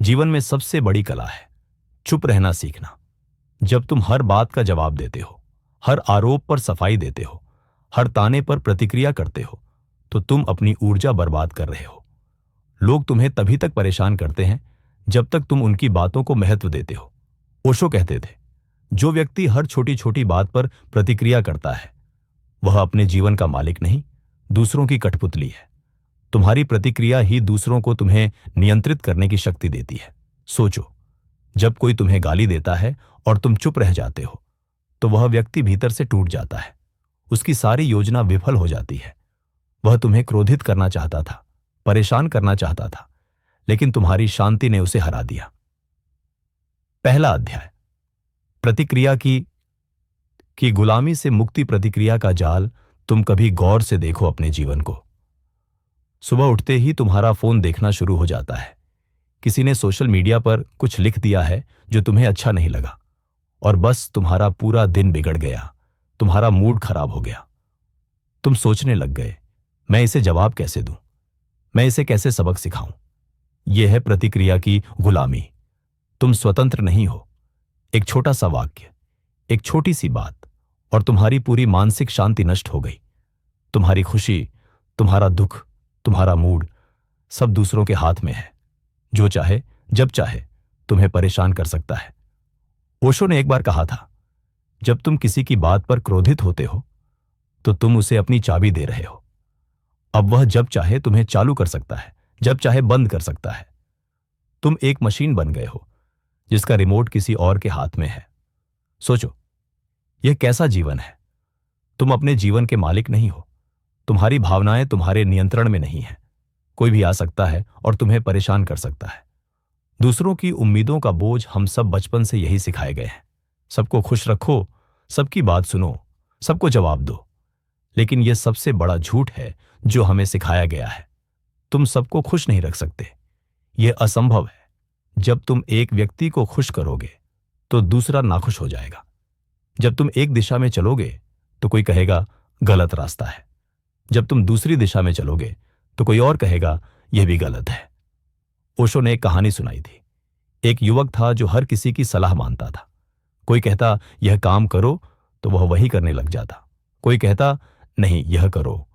जीवन में सबसे बड़ी कला है चुप रहना सीखना। जब तुम हर बात का जवाब देते हो, हर आरोप पर सफाई देते हो, हर ताने पर प्रतिक्रिया करते हो, तो तुम अपनी ऊर्जा बर्बाद कर रहे हो। लोग तुम्हें तभी तक परेशान करते हैं जब तक तुम उनकी बातों को महत्व देते हो। ओशो कहते थे, जो व्यक्ति हर छोटी छोटी बात पर प्रतिक्रिया करता है वह अपने जीवन का मालिक नहीं, दूसरों की कठपुतली है। तुम्हारी प्रतिक्रिया ही दूसरों को तुम्हें नियंत्रित करने की शक्ति देती है। सोचो, जब कोई तुम्हें गाली देता है और तुम चुप रह जाते हो तो वह व्यक्ति भीतर से टूट जाता है। उसकी सारी योजना विफल हो जाती है। वह तुम्हें क्रोधित करना चाहता था, परेशान करना चाहता था, लेकिन तुम्हारी शांति ने उसे हरा दिया। पहला अध्याय, प्रतिक्रिया की गुलामी से मुक्ति। प्रतिक्रिया का जाल। तुम कभी गौर से देखो अपने जीवन को। सुबह उठते ही तुम्हारा फोन देखना शुरू हो जाता है। किसी ने सोशल मीडिया पर कुछ लिख दिया है जो तुम्हें अच्छा नहीं लगा और बस तुम्हारा पूरा दिन बिगड़ गया, तुम्हारा मूड खराब हो गया। तुम सोचने लग गए, मैं इसे जवाब कैसे दूं, मैं इसे कैसे सबक सिखाऊं। यह है प्रतिक्रिया की गुलामी। तुम स्वतंत्र नहीं हो। एक छोटा सा वाक्य, एक छोटी सी बात और तुम्हारी पूरी मानसिक शांति नष्ट हो गई। तुम्हारी खुशी, तुम्हारा दुख, तुम्हारा मूड सब दूसरों के हाथ में है। जो चाहे जब चाहे तुम्हें परेशान कर सकता है। ओशो ने एक बार कहा था, जब तुम किसी की बात पर क्रोधित होते हो तो तुम उसे अपनी चाबी दे रहे हो। अब वह जब चाहे तुम्हें चालू कर सकता है, जब चाहे बंद कर सकता है। तुम एक मशीन बन गए हो जिसका रिमोट किसी और के हाथ में है। सोचो, यह कैसा जीवन है। तुम अपने जीवन के मालिक नहीं हो। तुम्हारी भावनाएं तुम्हारे नियंत्रण में नहीं है। कोई भी आ सकता है और तुम्हें परेशान कर सकता है। दूसरों की उम्मीदों का बोझ हम सब बचपन से यही सिखाए गए हैं। सबको खुश रखो, सबकी बात सुनो, सबको जवाब दो। लेकिन यह सबसे बड़ा झूठ है जो हमें सिखाया गया है। तुम सबको खुश नहीं रख सकते। यह असंभव है। जब तुम एक व्यक्ति को खुश करोगे तो दूसरा नाखुश हो जाएगा। जब तुम एक दिशा में चलोगे तो कोई कहेगा गलत रास्ता है। जब तुम दूसरी दिशा में चलोगे तो कोई और कहेगा यह भी गलत है। ओशो ने एक कहानी सुनाई थी। एक युवक था जो हर किसी की सलाह मानता था। कोई कहता यह काम करो तो वह वही करने लग जाता। कोई कहता नहीं यह करो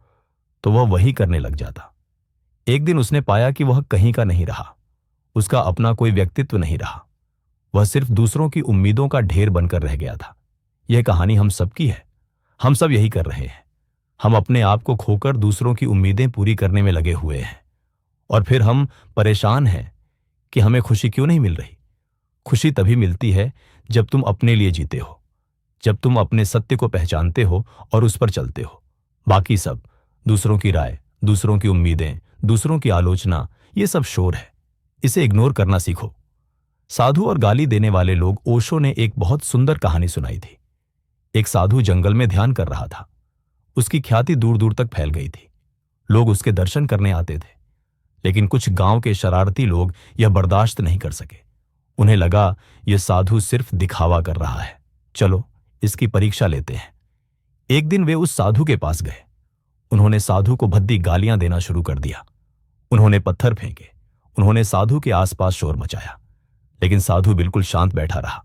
तो वह वही करने लग जाता। एक दिन उसने पाया कि वह कहीं का नहीं रहा। उसका अपना कोई व्यक्तित्व नहीं रहा। वह सिर्फ दूसरों की उम्मीदों का ढेर बनकर रह गया था। यह कहानी हम सबकी है। हम सब यही कर रहे हैं। हम अपने आप को खोकर दूसरों की उम्मीदें पूरी करने में लगे हुए हैं और फिर हम परेशान हैं कि हमें खुशी क्यों नहीं मिल रही। खुशी तभी मिलती है जब तुम अपने लिए जीते हो, जब तुम अपने सत्य को पहचानते हो और उस पर चलते हो। बाकी सब, दूसरों की राय, दूसरों की उम्मीदें, दूसरों की आलोचना, ये सब शोर है। इसे इग्नोर करना सीखो। साधु और गाली देने वाले लोग। ओशो ने एक बहुत सुंदर कहानी सुनाई थी। एक साधु जंगल में ध्यान कर रहा था। उसकी ख्याति दूर दूर तक फैल गई थी। लोग उसके दर्शन करने आते थे, लेकिन कुछ गांव के शरारती लोग यह बर्दाश्त नहीं कर सके। उन्हें लगा यह साधु सिर्फ दिखावा कर रहा है, चलो इसकी परीक्षा लेते हैं। एक दिन वे उस साधु के पास गए। उन्होंने साधु को भद्दी गालियां देना शुरू कर दिया। उन्होंने पत्थर फेंके। उन्होंने साधु के आसपास शोर मचाया, लेकिन साधु बिल्कुल शांत बैठा रहा।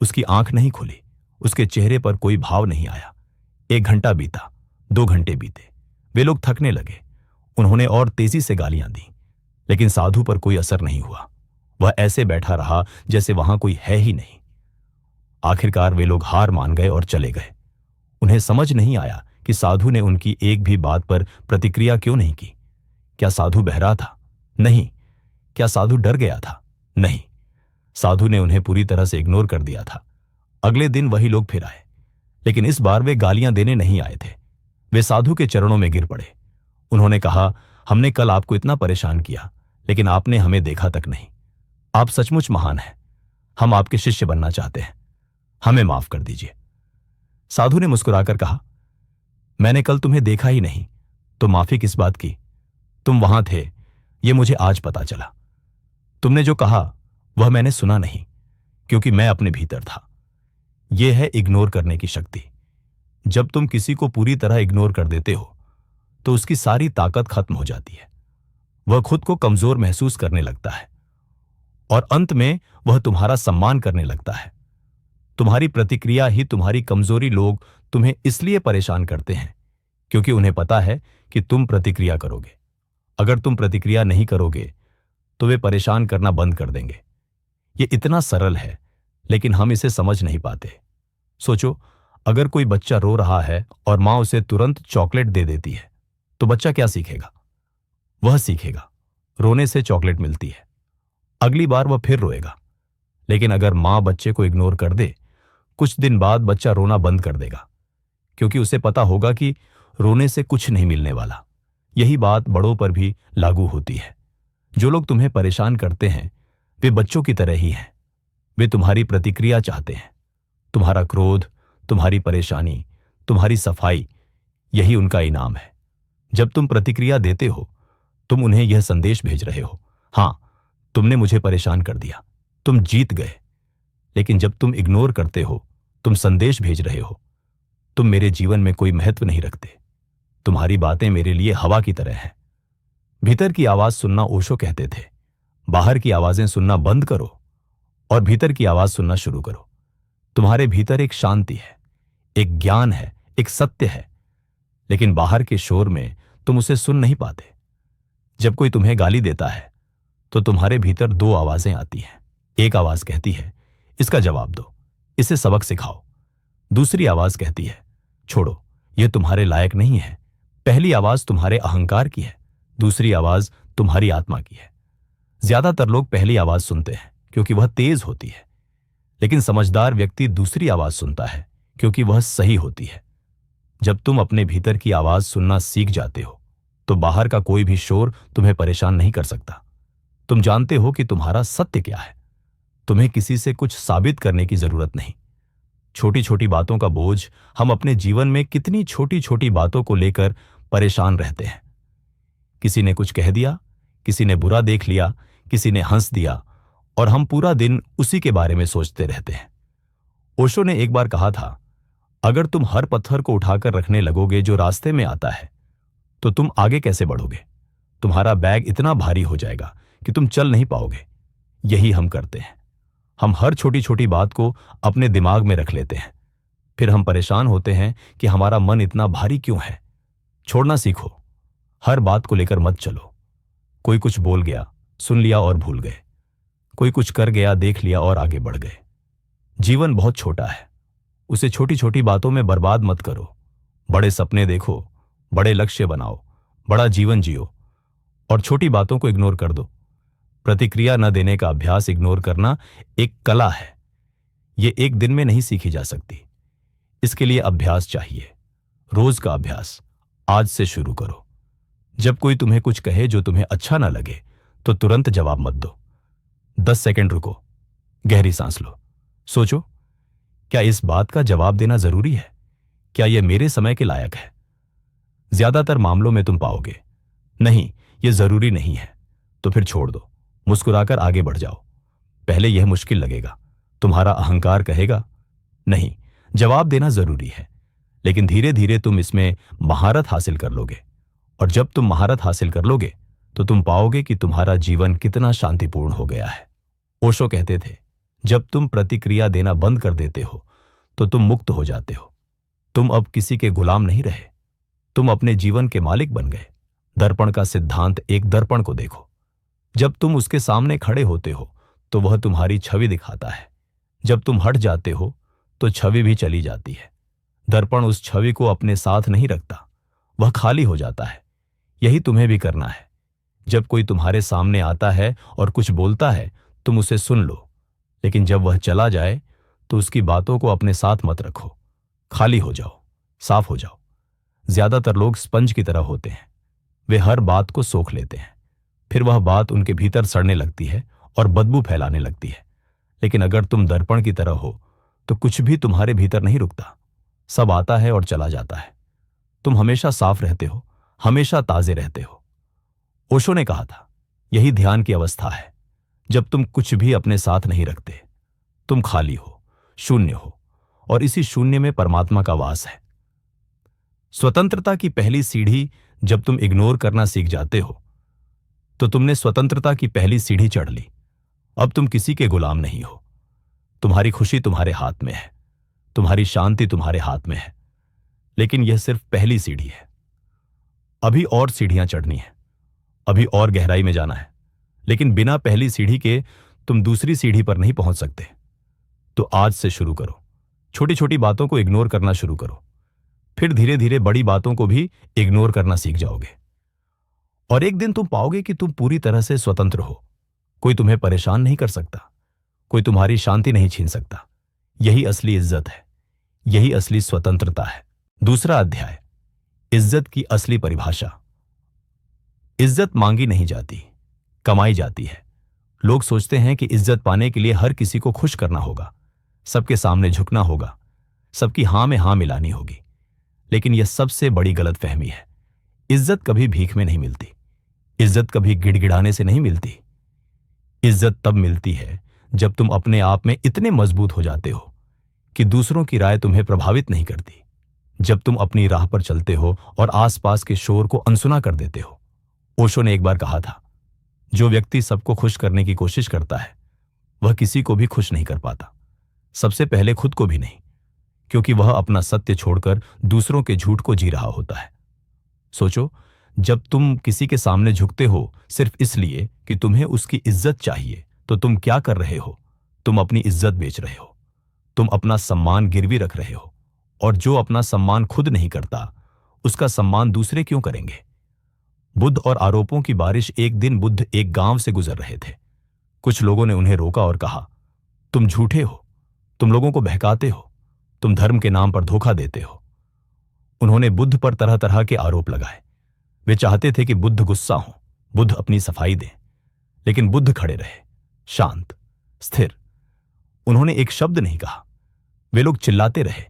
उसकी आंख नहीं खुली, उसके चेहरे पर कोई भाव नहीं आया। 1 घंटा बीता, 2 घंटे बीते। वे लोग थकने लगे। उन्होंने और तेजी से गालियां दी, लेकिन साधु पर कोई असर नहीं हुआ। वह ऐसे बैठा रहा जैसे वहां कोई है ही नहीं। आखिरकार वे लोग हार मान गए और चले गए। उन्हें समझ नहीं आया कि साधु ने उनकी एक भी बात पर प्रतिक्रिया क्यों नहीं की। क्या साधु बहरा था? नहीं। क्या साधु डर गया था? नहीं। साधु ने उन्हें पूरी तरह से इग्नोर कर दिया था। अगले दिन वही लोग फिर आए, लेकिन इस बार वे गालियां देने नहीं आए थे। वे साधु के चरणों में गिर पड़े। उन्होंने कहा, हमने कल आपको इतना परेशान किया, लेकिन आपने हमें देखा तक नहीं। आप सचमुच महान हैं। हम आपके शिष्य बनना चाहते हैं। हमें माफ कर दीजिए। साधु ने मुस्कुराकर कहा, मैंने कल तुम्हें देखा ही नहीं तो माफी किस बात की? तुम वहां थे, यह मुझे आज पता चला। तुमने जो कहा वह मैंने सुना नहीं, क्योंकि मैं अपने भीतर था। यह है इग्नोर करने की शक्ति। जब तुम किसी को पूरी तरह इग्नोर कर देते हो तो उसकी सारी ताकत खत्म हो जाती है। वह खुद को कमजोर महसूस करने लगता है। और अंत में वह तुम्हारा सम्मान करने लगता है। तुम्हारी प्रतिक्रिया ही तुम्हारी कमजोरी लोग तुम्हें इसलिए परेशान करते हैं क्योंकि उन्हें पता है कि तुम प्रतिक्रिया करोगे। अगर तुम प्रतिक्रिया नहीं करोगे तो वे परेशान करना बंद कर देंगे। ये इतना सरल है, लेकिन हम इसे समझ नहीं पाते। सोचो, अगर कोई बच्चा रो रहा है और मां उसे तुरंत चॉकलेट दे देती है, तो बच्चा क्या सीखेगा? वह सीखेगा रोने से चॉकलेट मिलती है। अगली बार वह फिर रोएगा। लेकिन अगर मां बच्चे को इग्नोर कर दे, कुछ दिन बाद बच्चा रोना बंद कर देगा, क्योंकि उसे पता होगा कि रोने से कुछ नहीं मिलने वाला। यही बात बड़ों पर भी लागू होती है। जो लोग तुम्हें परेशान करते हैं वे बच्चों की तरह ही हैं। वे तुम्हारी प्रतिक्रिया चाहते हैं। तुम्हारा क्रोध, तुम्हारी परेशानी, तुम्हारी सफाई, यही उनका इनाम है। जब तुम प्रतिक्रिया देते हो, तुम उन्हें यह संदेश भेज रहे हो, हां, तुमने मुझे परेशान कर दिया, तुम जीत गए। लेकिन जब तुम इग्नोर करते हो, तुम संदेश भेज रहे हो, तुम मेरे जीवन में कोई महत्व नहीं रखते। तुम्हारी बातें मेरे लिए हवा की तरह हैं। भीतर की आवाज सुनना ओशो कहते थे। बाहर की आवाजें सुनना बंद करो और भीतर की आवाज सुनना शुरू करो। तुम्हारे भीतर एक शांति है, एक ज्ञान है, एक सत्य है, लेकिन बाहर के शोर में तुम उसे सुन नहीं पाते। जब कोई तुम्हें गाली देता है तो तुम्हारे भीतर दो आवाजें आती हैं। एक आवाज कहती है, इसका जवाब दो, इसे सबक सिखाओ। दूसरी आवाज कहती है, छोड़ो, यह तुम्हारे लायक नहीं है। पहली आवाज तुम्हारे अहंकार की है, दूसरी आवाज तुम्हारी आत्मा की है। ज्यादातर लोग पहली आवाज सुनते हैं क्योंकि वह तेज होती है, लेकिन समझदार व्यक्ति दूसरी आवाज सुनता है क्योंकि वह सही होती है। जब तुम अपने भीतर की आवाज सुनना सीख जाते हो तो बाहर का कोई भी शोर तुम्हें परेशान नहीं कर सकता। तुम जानते हो कि तुम्हारा सत्य क्या है। तुम्हें किसी से कुछ साबित करने की जरूरत नहीं। छोटी छोटी बातों का बोझ, हम अपने जीवन में कितनी छोटी छोटी बातों को लेकर परेशान रहते हैं। किसी ने कुछ कह दिया, किसी ने बुरा देख लिया, किसी ने हंस दिया, और हम पूरा दिन उसी के बारे में सोचते रहते हैं। ओशो ने एक बार कहा था, अगर तुम हर पत्थर को उठाकर रखने लगोगे जो रास्ते में आता है, तो तुम आगे कैसे बढ़ोगे? तुम्हारा बैग इतना भारी हो जाएगा कि तुम चल नहीं पाओगे। यही हम करते हैं। हम हर छोटी छोटी बात को अपने दिमाग में रख लेते हैं। फिर हम परेशान होते हैं कि हमारा मन इतना भारी क्यों है। छोड़ना सीखो। हर बात को लेकर मत चलो। कोई कुछ बोल गया, सुन लिया और भूल गए। कोई कुछ कर गया, देख लिया और आगे बढ़ गए। जीवन बहुत छोटा है, उसे छोटी छोटी बातों में बर्बाद मत करो। बड़े सपने देखो, बड़े लक्ष्य बनाओ, बड़ा जीवन जियो, और छोटी बातों को इग्नोर कर दो। प्रतिक्रिया न देने का अभ्यास, इग्नोर करना, एक कला है। यह एक दिन में नहीं सीखी जा सकती। इसके लिए अभ्यास चाहिए, रोज का अभ्यास। आज से शुरू करो। जब कोई तुम्हें कुछ कहे जो तुम्हें अच्छा ना लगे तो तुरंत जवाब मत दो। 10 सेकंड रुको, गहरी सांस लो, सोचो, क्या इस बात का जवाब देना जरूरी है? क्या यह मेरे समय के लायक है? ज्यादातर मामलों में तुम पाओगे, नहीं, यह जरूरी नहीं है। तो फिर छोड़ दो, मुस्कुराकर आगे बढ़ जाओ। पहले यह मुश्किल लगेगा। तुम्हारा अहंकार कहेगा, नहीं, जवाब देना जरूरी है। लेकिन धीरे धीरे तुम इसमें महारत हासिल कर लोगे, और जब तुम महारत हासिल कर लोगे तो तुम पाओगे कि तुम्हारा जीवन कितना शांतिपूर्ण हो गया है। ओशो कहते थे, जब तुम प्रतिक्रिया देना बंद कर देते हो तो तुम मुक्त हो जाते हो। तुम अब किसी के गुलाम नहीं रहे, तुम अपने जीवन के मालिक बन गए। दर्पण का सिद्धांत, एक दर्पण को देखो। जब तुम उसके सामने खड़े होते हो तो वह तुम्हारी छवि दिखाता है। जब तुम हट जाते हो तो छवि भी चली जाती है। दर्पण उस छवि को अपने साथ नहीं रखता, वह खाली हो जाता है। यही तुम्हें भी करना है। जब कोई तुम्हारे सामने आता है और कुछ बोलता है, तुम उसे सुन लो, लेकिन जब वह चला जाए तो उसकी बातों को अपने साथ मत रखो। खाली हो जाओ, साफ हो जाओ। ज्यादातर लोग स्पंज की तरह होते हैं। वे हर बात को सोख लेते हैं, फिर वह बात उनके भीतर सड़ने लगती है और बदबू फैलाने लगती है। लेकिन अगर तुम दर्पण की तरह हो तो कुछ भी तुम्हारे भीतर नहीं रुकता, सब आता है और चला जाता है। तुम हमेशा साफ रहते हो, हमेशा ताजे रहते हो। ओशो ने कहा था, यही ध्यान की अवस्था है, जब तुम कुछ भी अपने साथ नहीं रखते। तुम खाली हो, शून्य हो, और इसी शून्य में परमात्मा का वास है। स्वतंत्रता की पहली सीढ़ी जब तुम इग्नोर करना सीख जाते हो तो तुमने स्वतंत्रता की पहली सीढ़ी चढ़ ली। अब तुम किसी के गुलाम नहीं हो। तुम्हारी खुशी तुम्हारे हाथ में है, तुम्हारी शांति तुम्हारे हाथ में है। लेकिन यह सिर्फ पहली सीढ़ी है। अभी और सीढ़ियां चढ़नी है, अभी और गहराई में जाना है। लेकिन बिना पहली सीढ़ी के तुम दूसरी सीढ़ी पर नहीं पहुंच सकते। तो आज से शुरू करो। छोटी छोटी बातों को इग्नोर करना शुरू करो। फिर धीरे धीरे बड़ी बातों को भी इग्नोर करना सीख जाओगे। और एक दिन तुम पाओगे कि तुम पूरी तरह से स्वतंत्र हो। कोई तुम्हें परेशान नहीं कर सकता, कोई तुम्हारी शांति नहीं छीन सकता। यही असली इज्जत है, यही असली स्वतंत्रता है। दूसरा अध्याय, इज्जत की असली परिभाषा। इज्जत मांगी नहीं जाती, कमाई जाती है। लोग सोचते हैं कि इज्जत पाने के लिए हर किसी को खुश करना होगा, सबके सामने झुकना होगा, सबकी हां में हां मिलानी होगी। लेकिन यह सबसे बड़ी गलतफहमी है। इज्जत कभी भीख में नहीं मिलती, इज्जत कभी गिड़गिड़ाने से नहीं मिलती। इज्जत तब मिलती है जब तुम अपने आप में इतने मजबूत हो जाते हो कि दूसरों की राय तुम्हें प्रभावित नहीं करती। जब तुम अपनी राह पर चलते हो और आसपास के शोर को अनसुना कर देते हो। ओशो ने एक बार कहा था, जो व्यक्ति सबको खुश करने की कोशिश करता है वह किसी को भी खुश नहीं कर पाता, सबसे पहले खुद को भी नहीं, क्योंकि वह अपना सत्य छोड़कर दूसरों के झूठ को जी रहा होता है। सोचो, जब तुम किसी के सामने झुकते हो सिर्फ इसलिए कि तुम्हें उसकी इज्जत चाहिए, तो तुम क्या कर रहे हो? तुम अपनी इज्जत बेच रहे हो, तुम अपना सम्मान गिरवी रख रहे हो। और जो अपना सम्मान खुद नहीं करता, उसका सम्मान दूसरे क्यों करेंगे? बुद्ध और आरोपों की बारिश। एक दिन बुद्ध एक गांव से गुजर रहे थे। कुछ लोगों ने उन्हें रोका और कहा, तुम झूठे हो, तुम लोगों को बहकाते हो, तुम धर्म के नाम पर धोखा देते हो। उन्होंने बुद्ध पर तरह तरह के आरोप लगाए। वे चाहते थे कि बुद्ध गुस्सा हो, बुद्ध अपनी सफाई दें। लेकिन बुद्ध खड़े रहे, शांत, स्थिर। उन्होंने एक शब्द नहीं कहा। वे लोग चिल्लाते रहे।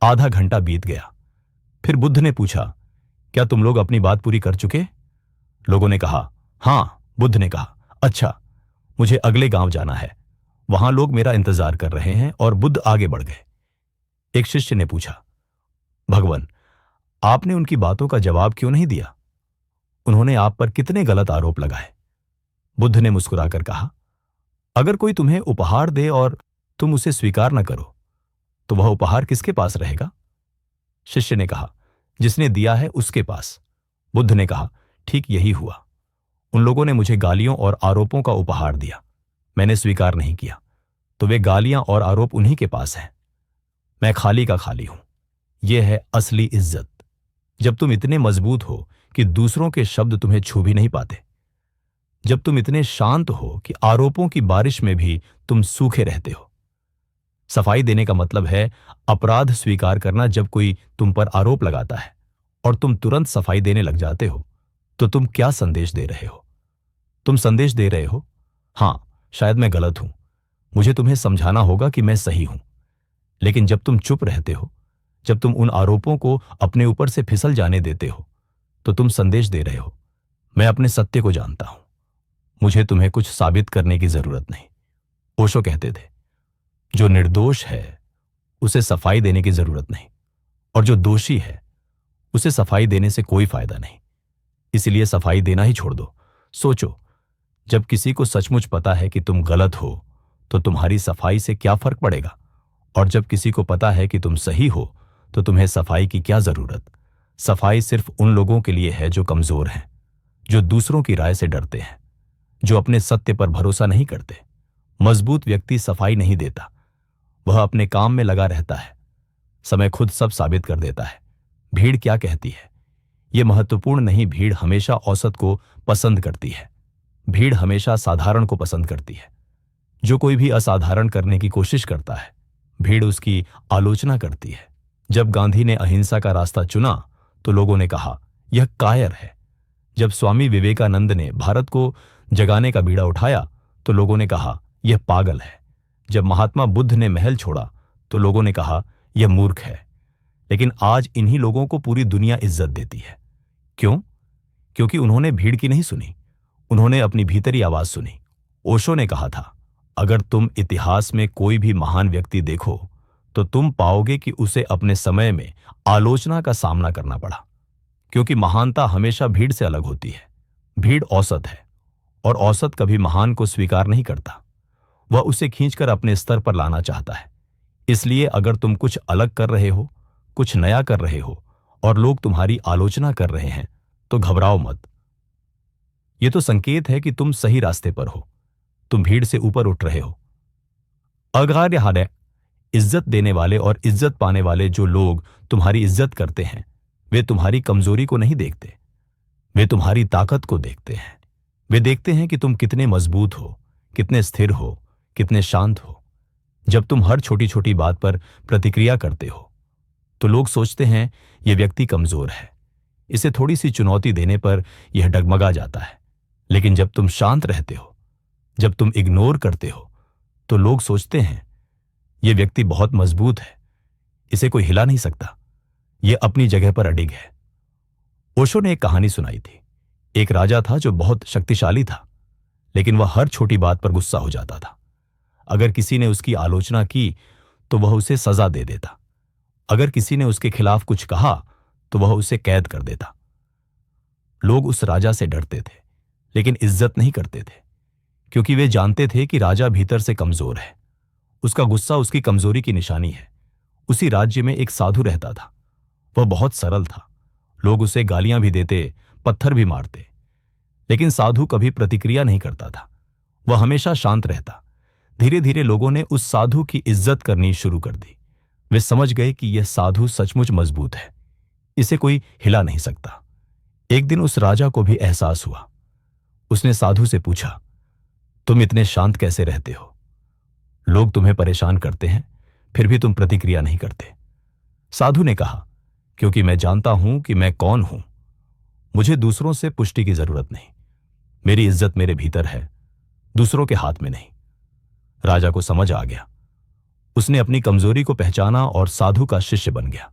आधा घंटा बीत गया। फिर बुद्ध ने पूछा, क्या तुम लोग अपनी बात पूरी कर चुके? लोगों ने कहा, हां। बुद्ध ने कहा, अच्छा, मुझे अगले गांव जाना है, वहां लोग मेरा इंतजार कर रहे हैं। और बुद्ध आगे बढ़ गए। एक शिष्य ने पूछा, भगवान, आपने उनकी बातों का जवाब क्यों नहीं दिया? उन्होंने आप पर कितने गलत आरोप लगाए। बुद्ध ने मुस्कुराकर कहा, अगर कोई तुम्हें उपहार दे और तुम उसे स्वीकार न करो, तो वह उपहार किसके पास रहेगा? शिष्य ने कहा, जिसने दिया है उसके पास। बुद्ध ने कहा, ठीक यही हुआ। उन लोगों ने मुझे गालियों और आरोपों का उपहार दिया, मैंने स्वीकार नहीं किया, तो वे गालियां और आरोप उन्हीं के पास हैं। मैं खाली का खाली हूं। यह है असली इज्जत। जब तुम इतने मजबूत हो कि दूसरों के शब्द तुम्हें छू भी नहीं पाते, जब तुम इतने शांत हो कि आरोपों की बारिश में भी तुम सूखे रहते हो। सफाई देने का मतलब है अपराध स्वीकार करना। जब कोई तुम पर आरोप लगाता है और तुम तुरंत सफाई देने लग जाते हो, तो तुम क्या संदेश दे रहे हो? तुम संदेश दे रहे हो, हां, शायद मैं गलत हूं, मुझे तुम्हें समझाना होगा कि मैं सही हूं। लेकिन जब तुम चुप रहते हो, जब तुम उन आरोपों को अपने ऊपर से फिसल जाने देते हो, तो तुम संदेश दे रहे हो, मैं अपने सत्य को जानता हूं, मुझे तुम्हें कुछ साबित करने की जरूरत नहीं। ओशो कहते थे, जो निर्दोष है उसे सफाई देने की जरूरत नहीं, और जो दोषी है उसे सफाई देने से कोई फायदा नहीं। इसलिए सफाई देना ही छोड़ दो। सोचो, जब किसी को सचमुच पता है कि तुम गलत हो, तो तुम्हारी सफाई से क्या फर्क पड़ेगा? और जब किसी को पता है कि तुम सही हो, तो तुम्हें सफाई की क्या जरूरत? सफाई सिर्फ उन लोगों के लिए है जो कमजोर हैं, जो दूसरों की राय से डरते हैं, जो अपने सत्य पर भरोसा नहीं करते। मजबूत व्यक्ति सफाई नहीं देता, वह अपने काम में लगा रहता है। समय खुद सब साबित कर देता है। भीड़ क्या कहती है, यह महत्वपूर्ण नहीं। भीड़ हमेशा औसत को पसंद करती है, भीड़ हमेशा साधारण को पसंद करती है। जो कोई भी असाधारण करने की कोशिश करता है, भीड़ उसकी आलोचना करती है। जब गांधी ने अहिंसा का रास्ता चुना, तो लोगों ने कहा, यह कायर है। जब स्वामी विवेकानंद ने भारत को जगाने का बीड़ा उठाया, तो लोगों ने कहा, यह पागल है। जब महात्मा बुद्ध ने महल छोड़ा, तो लोगों ने कहा, यह मूर्ख है। लेकिन आज इन्हीं लोगों को पूरी दुनिया इज्जत देती है। क्यों? क्योंकि उन्होंने भीड़ की नहीं सुनी, उन्होंने अपनी भीतरी आवाज सुनी। ओशो ने कहा था, अगर तुम इतिहास में कोई भी महान व्यक्ति देखो, तो तुम पाओगे कि उसे अपने समय में आलोचना का सामना करना पड़ा, क्योंकि महानता हमेशा भीड़ से अलग होती है। भीड़ औसत है, और औसत कभी महान को स्वीकार नहीं करता। वह उसे खींचकर अपने स्तर पर लाना चाहता है। इसलिए अगर तुम कुछ अलग कर रहे हो, कुछ नया कर रहे हो और लोग तुम्हारी आलोचना कर रहे हैं, तो घबराओ मत। यह तो संकेत है कि तुम सही रास्ते पर हो, तुम भीड़ से ऊपर उठ रहे हो। अग्राह्य इज्जत देने वाले और इज्जत पाने वाले जो लोग तुम्हारी इज्जत करते हैं, वे तुम्हारी कमजोरी को नहीं देखते, वे तुम्हारी ताकत को देखते हैं। वे देखते हैं कि तुम कितने मजबूत हो, कितने स्थिर हो, कितने शांत हो। जब तुम हर छोटी छोटी बात पर प्रतिक्रिया करते हो, तो लोग सोचते हैं यह व्यक्ति कमजोर है, इसे थोड़ी सी चुनौती देने पर यह डगमगा जाता है। लेकिन जब तुम शांत रहते हो, जब तुम इग्नोर करते हो, तो लोग सोचते हैं यह व्यक्ति बहुत मजबूत है, इसे कोई हिला नहीं सकता, यह अपनी जगह पर अडिग है। ओशो ने एक कहानी सुनाई थी। एक राजा था जो बहुत शक्तिशाली था, लेकिन वह हर छोटी बात पर गुस्सा हो जाता था। अगर किसी ने उसकी आलोचना की तो वह उसे सजा दे देता। अगर किसी ने उसके खिलाफ कुछ कहा तो वह उसे कैद कर देता। लोग उस राजा से डरते थे, लेकिन इज्जत नहीं करते थे, क्योंकि वे जानते थे कि राजा भीतर से कमजोर है। उसका गुस्सा उसकी कमजोरी की निशानी है। उसी राज्य में एक साधु रहता था। वह बहुत सरल था। लोग उसे गालियां भी देते, पत्थर भी मारते, लेकिन साधु कभी प्रतिक्रिया नहीं करता था। वह हमेशा शांत रहता। धीरे धीरे लोगों ने उस साधु की इज्जत करनी शुरू कर दी। वे समझ गए कि यह साधु सचमुच मजबूत है, इसे कोई हिला नहीं सकता। एक दिन उस राजा को भी एहसास हुआ। उसने साधु से पूछा, तुम इतने शांत कैसे रहते हो? लोग तुम्हें परेशान करते हैं, फिर भी तुम प्रतिक्रिया नहीं करते। साधु ने कहा, क्योंकि मैं जानता हूं कि मैं कौन हूं। मुझे दूसरों से पुष्टि की जरूरत नहीं। मेरी इज्जत मेरे भीतर है, दूसरों के हाथ में नहीं। राजा को समझ आ गया। उसने अपनी कमजोरी को पहचाना और साधु का शिष्य बन गया।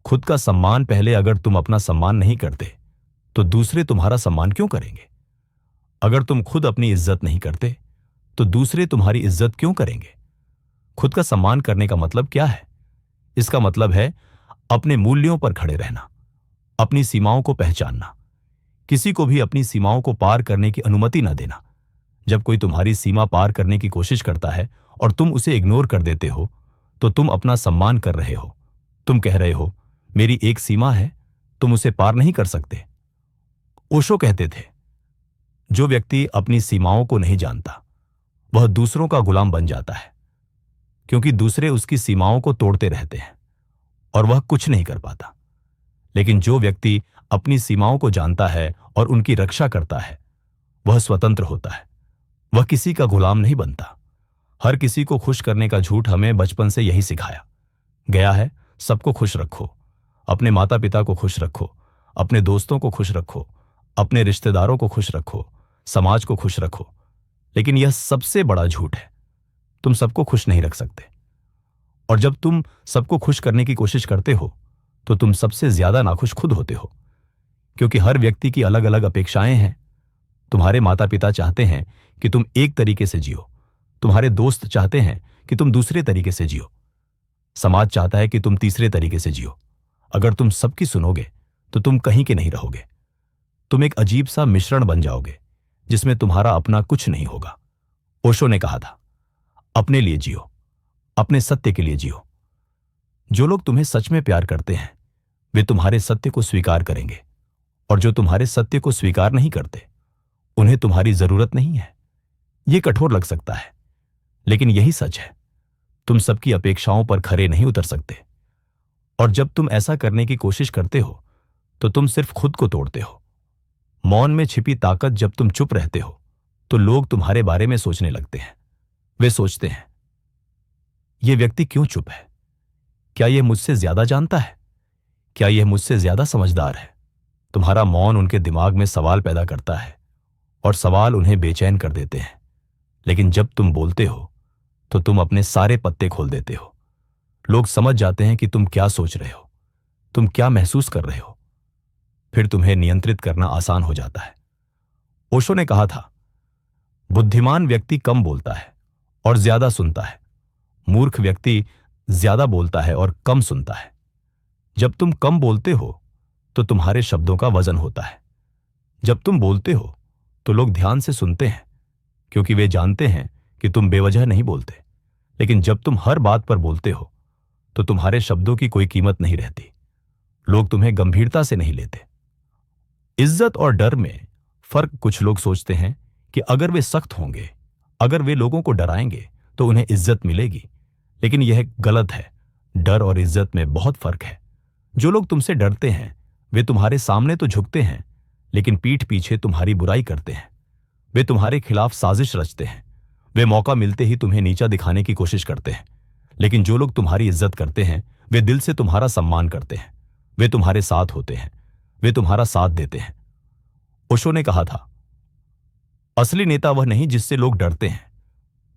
खुद का सम्मान पहले। अगर तुम अपना सम्मान नहीं करते तो दूसरे तुम्हारा सम्मान क्यों करेंगे? अगर तुम खुद अपनी इज्जत नहीं करते तो दूसरे तुम्हारी इज्जत क्यों करेंगे? खुद का सम्मान करने का मतलब क्या है? इसका मतलब है अपने मूल्यों पर खड़े रहना, अपनी सीमाओं को पहचानना, किसी को भी अपनी सीमाओं को पार करने की अनुमति न देना। जब कोई तुम्हारी सीमा पार करने की कोशिश करता है और तुम उसे इग्नोर कर देते हो, तो तुम अपना सम्मान कर रहे हो। तुम कह रहे हो, मेरी एक सीमा है, तुम उसे पार नहीं कर सकते। ओशो कहते थे, जो व्यक्ति अपनी सीमाओं को नहीं जानता, वह दूसरों का गुलाम बन जाता है, क्योंकि दूसरे उसकी सीमाओं को तोड़ते रहते हैं और वह कुछ नहीं कर पाता। लेकिन जो व्यक्ति अपनी सीमाओं को जानता है और उनकी रक्षा करता है, वह स्वतंत्र होता है। वह किसी का गुलाम नहीं बनता। हर किसी को खुश करने का झूठ हमें बचपन से यही सिखाया गया है। सबको खुश रखो, अपने माता पिता को खुश रखो, अपने दोस्तों को खुश रखो, अपने रिश्तेदारों को खुश रखो, समाज को खुश रखो। लेकिन यह सबसे बड़ा झूठ है। तुम सबको खुश नहीं रख सकते। और जब तुम सबको खुश करने की कोशिश करते हो, तो तुम सबसे ज्यादा नाखुश खुद होते हो, क्योंकि हर व्यक्ति की अलग अलग अपेक्षाएं हैं। तुम्हारे माता पिता चाहते हैं कि तुम एक तरीके से जियो, तुम्हारे दोस्त चाहते हैं कि तुम दूसरे तरीके से जियो, समाज चाहता है कि तुम तीसरे तरीके से जियो। अगर तुम सबकी सुनोगे तो तुम कहीं के नहीं रहोगे। तुम एक अजीब सा मिश्रण बन जाओगे जिसमें तुम्हारा अपना कुछ नहीं होगा। ओशो ने कहा था, अपने लिए जियो, अपने सत्य के लिए जियो। जो लोग तुम्हें सच में प्यार करते हैं, वे तुम्हारे सत्य को स्वीकार करेंगे, और जो तुम्हारे सत्य को स्वीकार नहीं करते, उन्हें तुम्हारी जरूरत नहीं है। यह कठोर लग सकता है, लेकिन यही सच है। तुम सबकी अपेक्षाओं पर खरे नहीं उतर सकते, और जब तुम ऐसा करने की कोशिश करते हो तो तुम सिर्फ खुद को तोड़ते हो। मौन में छिपी ताकत। जब तुम चुप रहते हो तो लोग तुम्हारे बारे में सोचने लगते हैं। वे सोचते हैं, यह व्यक्ति क्यों चुप है? क्या यह मुझसे ज्यादा जानता है? क्या यह मुझसे ज्यादा समझदार है? तुम्हारा मौन उनके दिमाग में सवाल पैदा करता है, और सवाल उन्हें बेचैन कर देते हैं। लेकिन जब तुम बोलते हो तो तुम अपने सारे पत्ते खोल देते हो। लोग समझ जाते हैं कि तुम क्या सोच रहे हो, तुम क्या महसूस कर रहे हो। फिर तुम्हें नियंत्रित करना आसान हो जाता है। ओशो ने कहा था, बुद्धिमान व्यक्ति कम बोलता है और ज्यादा सुनता है। मूर्ख व्यक्ति ज्यादा बोलता है और कम सुनता है। जब तुम कम बोलते हो तो तुम्हारे शब्दों का वजन होता है। जब तुम बोलते हो तो लोग ध्यान से सुनते हैं, क्योंकि वे जानते हैं कि तुम बेवजह नहीं बोलते, लेकिन जब तुम हर बात पर बोलते हो तो तुम्हारे शब्दों की कोई कीमत नहीं रहती। लोग तुम्हें गंभीरता से नहीं लेते। इज्जत और डर में फर्क कुछ लोग सोचते हैं कि अगर वे सख्त होंगे, अगर वे लोगों को डराएंगे तो उन्हें इज्जत मिलेगी, लेकिन यह गलत है। डर और इज्जत में बहुत फर्क है। जो लोग तुमसे डरते हैं वे तुम्हारे सामने तो झुकते हैं, लेकिन पीठ पीछे तुम्हारी बुराई करते हैं। वे तुम्हारे खिलाफ साजिश रचते हैं। वे मौका मिलते ही तुम्हें नीचा दिखाने की कोशिश करते हैं। लेकिन जो लोग तुम्हारी इज्जत करते हैं वे दिल से तुम्हारा सम्मान करते हैं। वे तुम्हारे साथ होते हैं, वे तुम्हारा साथ देते हैं। ओशो ने कहा था, असली नेता वह नहीं जिससे लोग डरते हैं,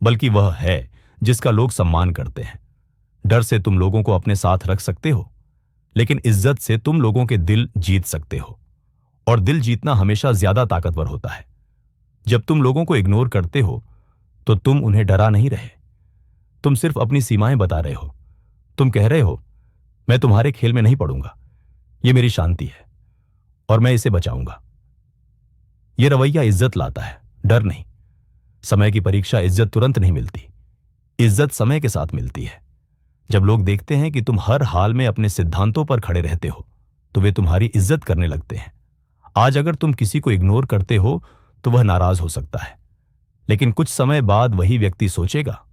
बल्कि वह है जिसका लोग सम्मान करते हैं। डर से तुम लोगों को अपने साथ रख सकते हो, लेकिन इज्जत से तुम लोगों के दिल जीत सकते हो, और दिल जीतना हमेशा ज्यादा ताकतवर होता है। जब तुम लोगों को इग्नोर करते हो तो तुम उन्हें डरा नहीं रहे, तुम सिर्फ अपनी सीमाएं बता रहे हो। तुम कह रहे हो, मैं तुम्हारे खेल में नहीं पड़ूंगा, यह मेरी शांति है और मैं इसे बचाऊंगा। यह रवैया इज्जत लाता है, डर नहीं। समय की परीक्षा इज्जत तुरंत नहीं मिलती, इज्जत समय के साथ मिलती है। जब लोग देखते हैं कि तुम हर हाल में अपने सिद्धांतों पर खड़े रहते हो तो वे तुम्हारी इज्जत करने लगते हैं। आज अगर तुम किसी को इग्नोर करते हो तो वह नाराज हो सकता है, लेकिन कुछ समय बाद वही व्यक्ति सोचेगा,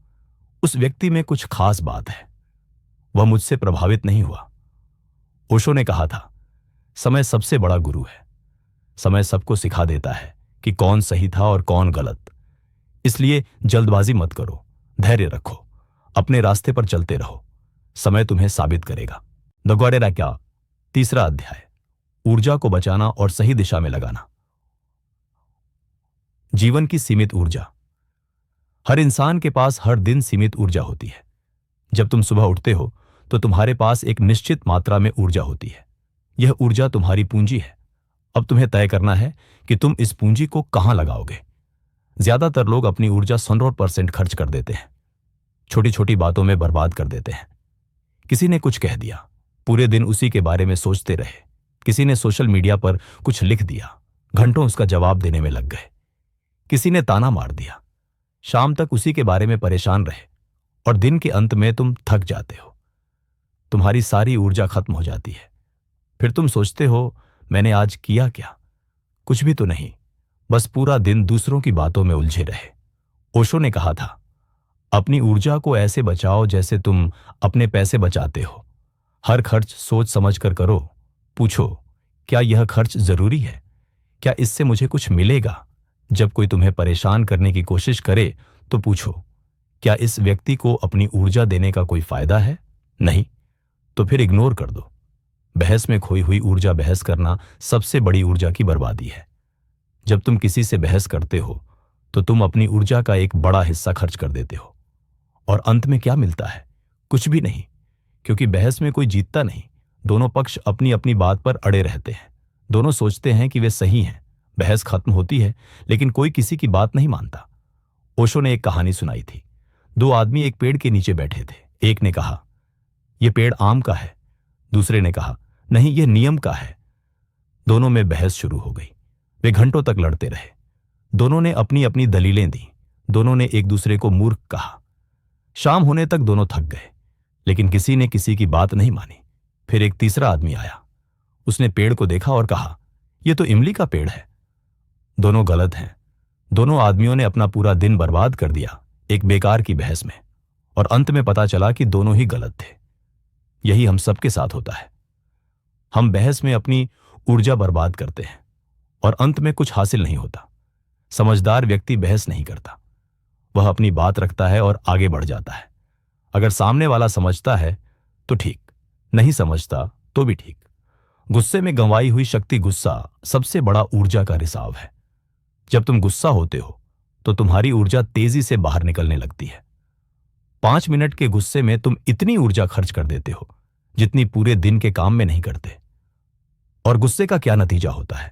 उस व्यक्ति में कुछ खास बात है, वह मुझसे प्रभावित नहीं हुआ। ओशो ने कहा था, समय सबसे बड़ा गुरु है। समय सबको सिखा देता है कि कौन सही था और कौन गलत। इसलिए जल्दबाजी मत करो, धैर्य रखो, अपने रास्ते पर चलते रहो। समय तुम्हें साबित करेगा। द गॉडेरा क्या, 3 अध्याय, ऊर्जा को बचाना और सही दिशा में लगाना। जीवन की सीमित ऊर्जा। हर इंसान के पास हर दिन सीमित ऊर्जा होती है। जब तुम सुबह उठते हो तो तुम्हारे पास एक निश्चित मात्रा में ऊर्जा होती है। यह ऊर्जा तुम्हारी पूंजी है। अब तुम्हें तय करना है कि तुम इस पूंजी को कहां लगाओगे। ज्यादातर लोग अपनी ऊर्जा 100% खर्च कर देते हैं, छोटी छोटी बातों में बर्बाद कर देते हैं। किसी ने कुछ कह दिया, पूरे दिन उसी के बारे में सोचते रहे। किसी ने सोशल मीडिया पर कुछ लिख दिया, घंटों उसका जवाब देने में लग गए। किसी ने ताना मार दिया, शाम तक उसी के बारे में परेशान रहे, और दिन के अंत में तुम थक जाते हो। तुम्हारी सारी ऊर्जा खत्म हो जाती है। फिर तुम सोचते हो, मैंने आज किया क्या? कुछ भी तो नहीं, बस पूरा दिन दूसरों की बातों में उलझे रहे। ओशो ने कहा था, अपनी ऊर्जा को ऐसे बचाओ जैसे तुम अपने पैसे बचाते हो। हर खर्च सोच समझ कर करो। पूछो, क्या यह खर्च जरूरी है? क्या इससे मुझे कुछ मिलेगा? जब कोई तुम्हें परेशान करने की कोशिश करे तो पूछो, क्या इस व्यक्ति को अपनी ऊर्जा देने का कोई फायदा है? नहीं तो फिर इग्नोर कर दो। बहस में खोई हुई ऊर्जा बहस करना सबसे बड़ी ऊर्जा की बर्बादी है। जब तुम किसी से बहस करते हो तो तुम अपनी ऊर्जा का एक बड़ा हिस्सा खर्च कर देते हो, और अंत में क्या मिलता है? कुछ भी नहीं, क्योंकि बहस में कोई जीतता नहीं। दोनों पक्ष अपनी अपनी बात पर अड़े रहते हैं। दोनों सोचते हैं कि वे सही हैं। बहस खत्म होती है, लेकिन कोई किसी की बात नहीं मानता। ओशो ने एक कहानी सुनाई थी। 2 आदमी एक पेड़ के नीचे बैठे थे। एक ने कहा, यह पेड़ आम का है। दूसरे ने कहा, नहीं, यह नियम का है। दोनों में बहस शुरू हो गई। वे घंटों तक लड़ते रहे। दोनों ने अपनी अपनी दलीलें दी। दोनों ने एक दूसरे को मूर्ख कहा। शाम होने तक दोनों थक गए, लेकिन किसी ने किसी की बात नहीं मानी। फिर एक तीसरा आदमी आया। उसने पेड़ को देखा और कहा, यह तो इमली का पेड़ है। दोनों गलत हैं। दोनों आदमियों ने अपना पूरा दिन बर्बाद कर दिया एक बेकार की बहस में, और अंत में पता चला कि दोनों ही गलत थे। यही हम सबके साथ होता है। हम बहस में अपनी ऊर्जा बर्बाद करते हैं और अंत में कुछ हासिल नहीं होता। समझदार व्यक्ति बहस नहीं करता, वह अपनी बात रखता है और आगे बढ़ जाता है। अगर सामने वाला समझता है तो ठीक, नहीं समझता तो भी ठीक। गुस्से में गंवाई हुई शक्ति गुस्सा सबसे बड़ा ऊर्जा का रिसाव है। जब तुम गुस्सा होते हो तो तुम्हारी ऊर्जा तेजी से बाहर निकलने लगती है। 5 मिनट के गुस्से में तुम इतनी ऊर्जा खर्च कर देते हो जितनी पूरे दिन के काम में नहीं करते। और गुस्से का क्या नतीजा होता है?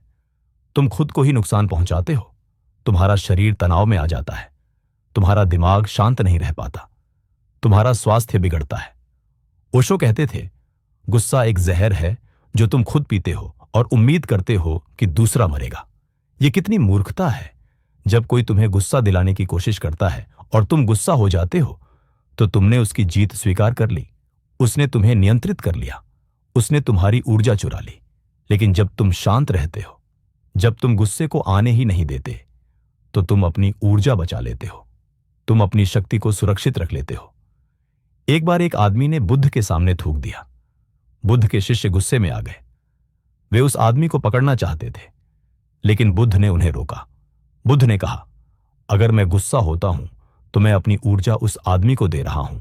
तुम खुद को ही नुकसान पहुंचाते हो। तुम्हारा शरीर तनाव में आ जाता है, तुम्हारा दिमाग शांत नहीं रह पाता, तुम्हारा स्वास्थ्य बिगड़ता है। ओशो कहते थे, गुस्सा एक जहर है जो तुम खुद पीते हो और उम्मीद करते हो कि दूसरा मरेगा। यह कितनी मूर्खता है। जब कोई तुम्हें गुस्सा दिलाने की कोशिश करता है और तुम गुस्सा हो जाते हो तो तुमने उसकी जीत स्वीकार कर ली। उसने तुम्हें नियंत्रित कर लिया, उसने तुम्हारी ऊर्जा चुरा ली। लेकिन जब तुम शांत रहते हो, जब तुम गुस्से को आने ही नहीं देते, तो तुम अपनी ऊर्जा बचा लेते हो, तुम अपनी शक्ति को सुरक्षित रख लेते हो। एक बार एक आदमी ने बुद्ध के सामने थूक दिया। बुद्ध के शिष्य गुस्से में आ गए। वे उस आदमी को पकड़ना चाहते थे, लेकिन बुद्ध ने उन्हें रोका। बुद्ध ने कहा, अगर मैं गुस्सा होता हूं तो मैं अपनी ऊर्जा उस आदमी को दे रहा हूं,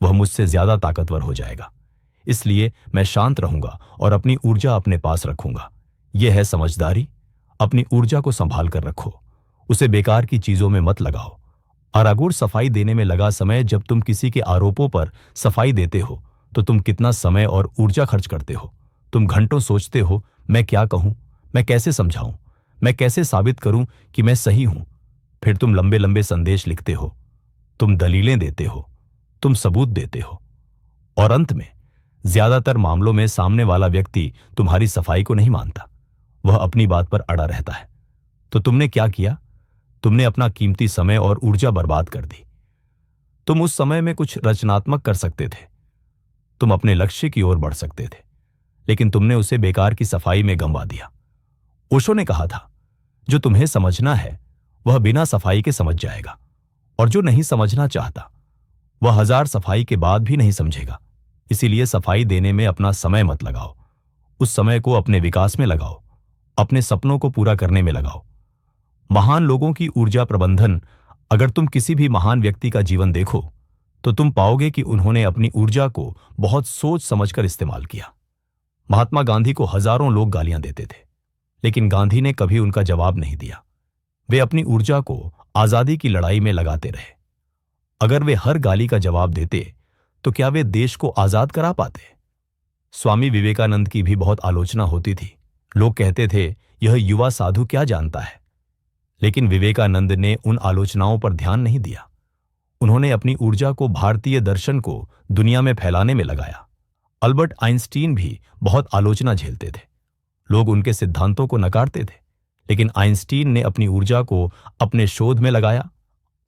वह मुझसे ज्यादा ताकतवर हो जाएगा। इसलिए मैं शांत रहूंगा और अपनी ऊर्जा अपने पास रखूंगा। यह है समझदारी। अपनी ऊर्जा को संभाल कर रखो, उसे बेकार की चीजों में मत लगाओ। अरागुड़ सफाई देने में लगा समय, जब तुम किसी के आरोपों पर सफाई देते हो तो तुम कितना समय और ऊर्जा खर्च करते हो। तुम घंटों सोचते हो, मैं क्या कहूं, मैं कैसे समझाऊं, मैं कैसे साबित करूं कि मैं सही हूं। फिर तुम लंबे लंबे संदेश लिखते हो, तुम दलीलें देते हो, तुम सबूत देते हो, और अंत में ज्यादातर मामलों में सामने वाला व्यक्ति तुम्हारी सफाई को नहीं मानता, वह अपनी बात पर अड़ा रहता है। तो तुमने क्या किया? तुमने अपना कीमती समय और ऊर्जा बर्बाद कर दी। तुम उस समय में कुछ रचनात्मक कर सकते थे, तुम अपने लक्ष्य की ओर बढ़ सकते थे, लेकिन तुमने उसे बेकार की सफाई में गंवा दिया। ओशो ने कहा था, जो तुम्हें समझना है वह बिना सफाई के समझ जाएगा, और जो नहीं समझना चाहता वह 1000 सफाई के बाद भी नहीं समझेगा। इसीलिए सफाई देने में अपना समय मत लगाओ, उस समय को अपने विकास में लगाओ, अपने सपनों को पूरा करने में लगाओ। महान लोगों की ऊर्जा प्रबंधन। अगर तुम किसी भी महान व्यक्ति का जीवन देखो तो तुम पाओगे कि उन्होंने अपनी ऊर्जा को बहुत सोच समझकर इस्तेमाल किया। महात्मा गांधी को हजारों लोग गालियां देते थे, लेकिन गांधी ने कभी उनका जवाब नहीं दिया। वे अपनी ऊर्जा को आजादी की लड़ाई में लगाते रहे। अगर वे हर गाली का जवाब देते तो क्या वे देश को आजाद करा पाते? स्वामी विवेकानंद की भी बहुत आलोचना होती थी। लोग कहते थे, यह युवा साधु क्या जानता है। लेकिन विवेकानंद ने उन आलोचनाओं पर ध्यान नहीं दिया। उन्होंने अपनी ऊर्जा को भारतीय दर्शन को दुनिया में फैलाने में लगाया। अल्बर्ट आइंस्टीन भी बहुत आलोचना झेलते थे। लोग उनके सिद्धांतों को नकारते थे, लेकिन आइंस्टीन ने अपनी ऊर्जा को अपने शोध में लगाया,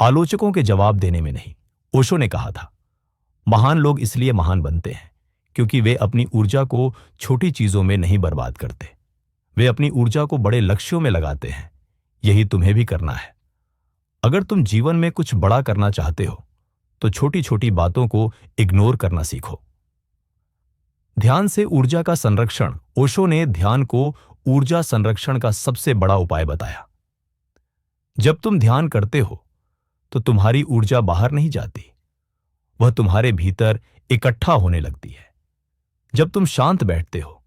आलोचकों के जवाब देने में नहीं। ओशो ने कहा था, महान लोग इसलिए महान बनते हैं क्योंकि वे अपनी ऊर्जा को छोटी चीजों में नहीं बर्बाद करते, वे अपनी ऊर्जा को बड़े लक्ष्यों में लगाते हैं। यही तुम्हें भी करना है। अगर तुम जीवन में कुछ बड़ा करना चाहते हो तो छोटी छोटी बातों को इग्नोर करना सीखो। ध्यान से ऊर्जा का संरक्षण। ओशो ने ध्यान को ऊर्जा संरक्षण का सबसे बड़ा उपाय बताया। जब तुम ध्यान करते हो तो तुम्हारी ऊर्जा बाहर नहीं जाती, वह तुम्हारे भीतर इकट्ठा होने लगती है। जब तुम शांत बैठते हो,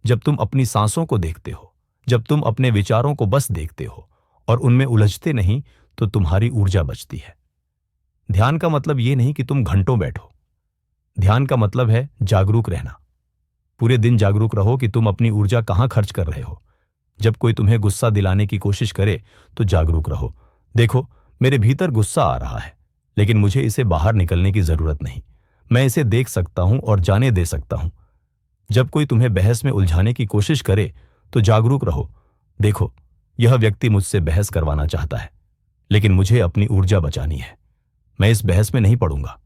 जब तुम अपनी सांसों को देखते हो, जब तुम अपने विचारों को बस देखते हो और उनमें उलझते नहीं, तो तुम्हारी ऊर्जा बचती है। ध्यान का मतलब यह नहीं कि तुम घंटों बैठो। ध्यान का मतलब है जागरूक रहना। पूरे दिन जागरूक रहो कि तुम अपनी ऊर्जा कहां खर्च कर रहे हो। जब कोई तुम्हें गुस्सा दिलाने की कोशिश करे तो जागरूक रहो। देखो, मेरे भीतर गुस्सा आ रहा है, लेकिन मुझे इसे बाहर निकलने की जरूरत नहीं। मैं इसे देख सकता हूं और जाने दे सकता हूं। जब कोई तुम्हें बहस में उलझाने की कोशिश करे तो जागरूक रहो। देखो, यह व्यक्ति मुझसे बहस करवाना चाहता है, लेकिन मुझे अपनी ऊर्जा बचानी है। मैं इस बहस में नहीं पड़ूंगा।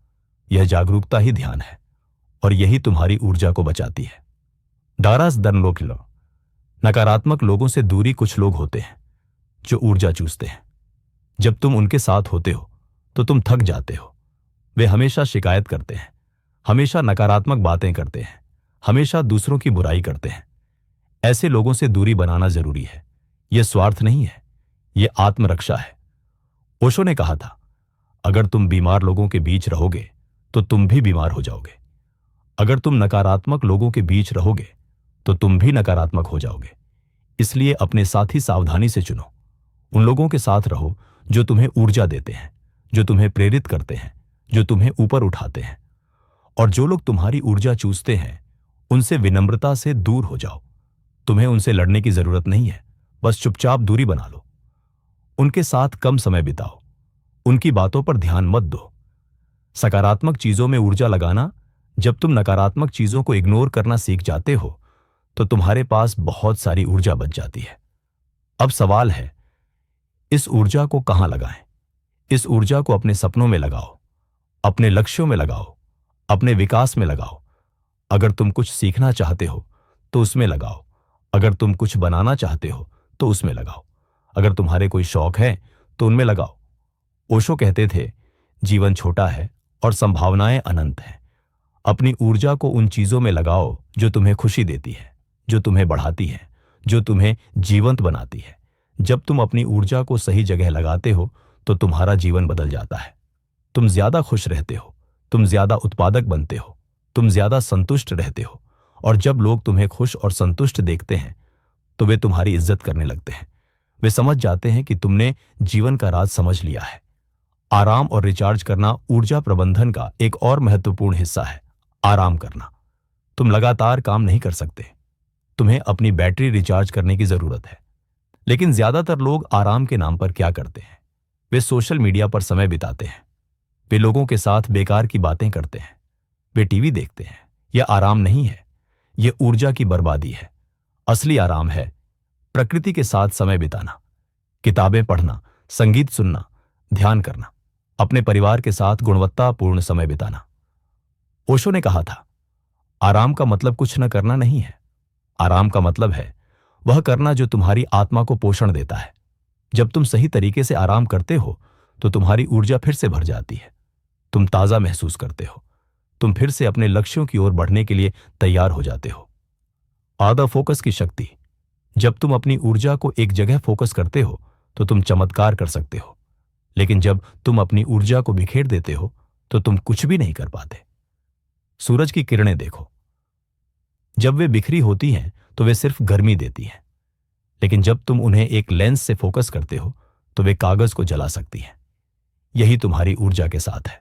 यह जागरूकता ही ध्यान है, और यही तुम्हारी ऊर्जा को बचाती है। दारास दर्नलोकिलो। नकारात्मक लोगों से दूरी। कुछ लोग होते हैं जो ऊर्जा चूसते हैं। जब तुम उनके साथ होते हो तो तुम थक जाते हो। वे हमेशा शिकायत करते हैं, हमेशा नकारात्मक बातें करते हैं, हमेशा दूसरों की बुराई करते हैं। ऐसे लोगों से दूरी बनाना जरूरी है। यह स्वार्थ नहीं है, यह आत्मरक्षा है। ओशो ने कहा था, अगर तुम बीमार लोगों के बीच रहोगे तो तुम भी बीमार हो जाओगे। अगर तुम नकारात्मक लोगों के बीच रहोगे तो तुम भी नकारात्मक हो जाओगे। इसलिए अपने साथी सावधानी से चुनो। उन लोगों के साथ रहो जो तुम्हें ऊर्जा देते हैं, जो तुम्हें प्रेरित करते हैं, जो तुम्हें ऊपर उठाते हैं। और जो लोग तुम्हारी ऊर्जा चूसते हैं, उनसे विनम्रता से दूर हो जाओ। तुम्हें उनसे लड़ने की जरूरत नहीं है, बस चुपचाप दूरी बना लो। उनके साथ कम समय बिताओ, उनकी बातों पर ध्यान मत दो। सकारात्मक चीजों में ऊर्जा लगाना। जब तुम नकारात्मक चीजों को इग्नोर करना सीख जाते हो तो तुम्हारे पास बहुत सारी ऊर्जा बच जाती है। अब सवाल है, इस ऊर्जा को कहां लगाएं? इस ऊर्जा को अपने सपनों में लगाओ, अपने लक्ष्यों में लगाओ, अपने विकास में लगाओ। अगर तुम कुछ सीखना चाहते हो तो उसमें लगाओ। अगर तुम कुछ बनाना चाहते हो तो उसमें लगाओ। अगर तुम्हारे कोई शौक है तो उनमें लगाओ। ओशो कहते थे, जीवन छोटा है और संभावनाएं अनंत हैं। अपनी ऊर्जा को उन चीजों में लगाओ जो तुम्हें खुशी देती है, जो तुम्हें बढ़ाती है, जो तुम्हें जीवंत बनाती है। जब तुम अपनी ऊर्जा को सही जगह लगाते हो तो तुम्हारा जीवन बदल जाता है। तुम ज्यादा खुश रहते हो, तुम ज्यादा उत्पादक बनते हो, तुम ज्यादा संतुष्ट रहते हो। और जब लोग तुम्हें खुश और संतुष्ट देखते हैं तो वे तुम्हारी इज्जत करने लगते हैं। वे समझ जाते हैं कि तुमने जीवन का राज समझ लिया है। आराम और रिचार्ज करना ऊर्जा प्रबंधन का एक और महत्वपूर्ण हिस्सा है। आराम करना। तुम लगातार काम नहीं कर सकते, तुम्हें अपनी बैटरी रिचार्ज करने की जरूरत है। लेकिन ज्यादातर लोग आराम के नाम पर क्या करते हैं? वे सोशल मीडिया पर समय बिताते हैं, वे लोगों के साथ बेकार की बातें करते हैं, वे टीवी देखते हैं। यह आराम नहीं है, यह ऊर्जा की बर्बादी है। असली आराम है प्रकृति के साथ समय बिताना, किताबें पढ़ना, संगीत सुनना, ध्यान करना, अपने परिवार के साथ गुणवत्तापूर्ण समय बिताना। ओशो ने कहा था, आराम का मतलब कुछ न करना नहीं है। आराम का मतलब है वह करना जो तुम्हारी आत्मा को पोषण देता है। जब तुम सही तरीके से आराम करते हो तो तुम्हारी ऊर्जा फिर से भर जाती है। तुम ताजा महसूस करते हो, तुम फिर से अपने लक्ष्यों की ओर बढ़ने के लिए तैयार हो जाते हो। आधा फोकस की शक्ति। जब तुम अपनी ऊर्जा को एक जगह फोकस करते हो तो तुम चमत्कार कर सकते हो। लेकिन जब तुम अपनी ऊर्जा को बिखेर देते हो तो तुम कुछ भी नहीं कर पाते। सूरज की किरणें देखो, जब वे बिखरी होती हैं तो वे सिर्फ गर्मी देती हैं। लेकिन जब तुम उन्हें एक लेंस से फोकस करते हो तो वे कागज को जला सकती हैं। यही तुम्हारी ऊर्जा के साथ है।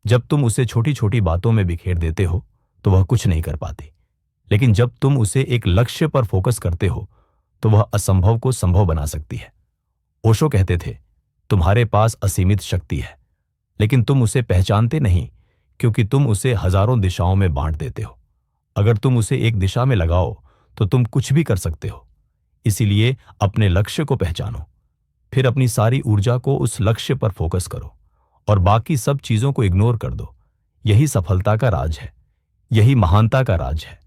जब तुम उसे छोटी छोटी बातों में बिखेर देते हो तो वह कुछ नहीं कर पाती। लेकिन जब तुम उसे एक लक्ष्य पर फोकस करते हो तो वह असंभव को संभव बना सकती है। ओशो कहते थे, तुम्हारे पास असीमित शक्ति है, लेकिन तुम उसे पहचानते नहीं क्योंकि तुम उसे हजारों दिशाओं में बांट देते हो। अगर तुम उसे एक दिशा में लगाओ तो तुम कुछ भी कर सकते हो। इसीलिए अपने लक्ष्य को पहचानो, फिर अपनी सारी ऊर्जा को उस लक्ष्य पर फोकस करो और बाकी सब चीजों को इग्नोर कर दो। यही सफलता का राज है, यही महानता का राज है।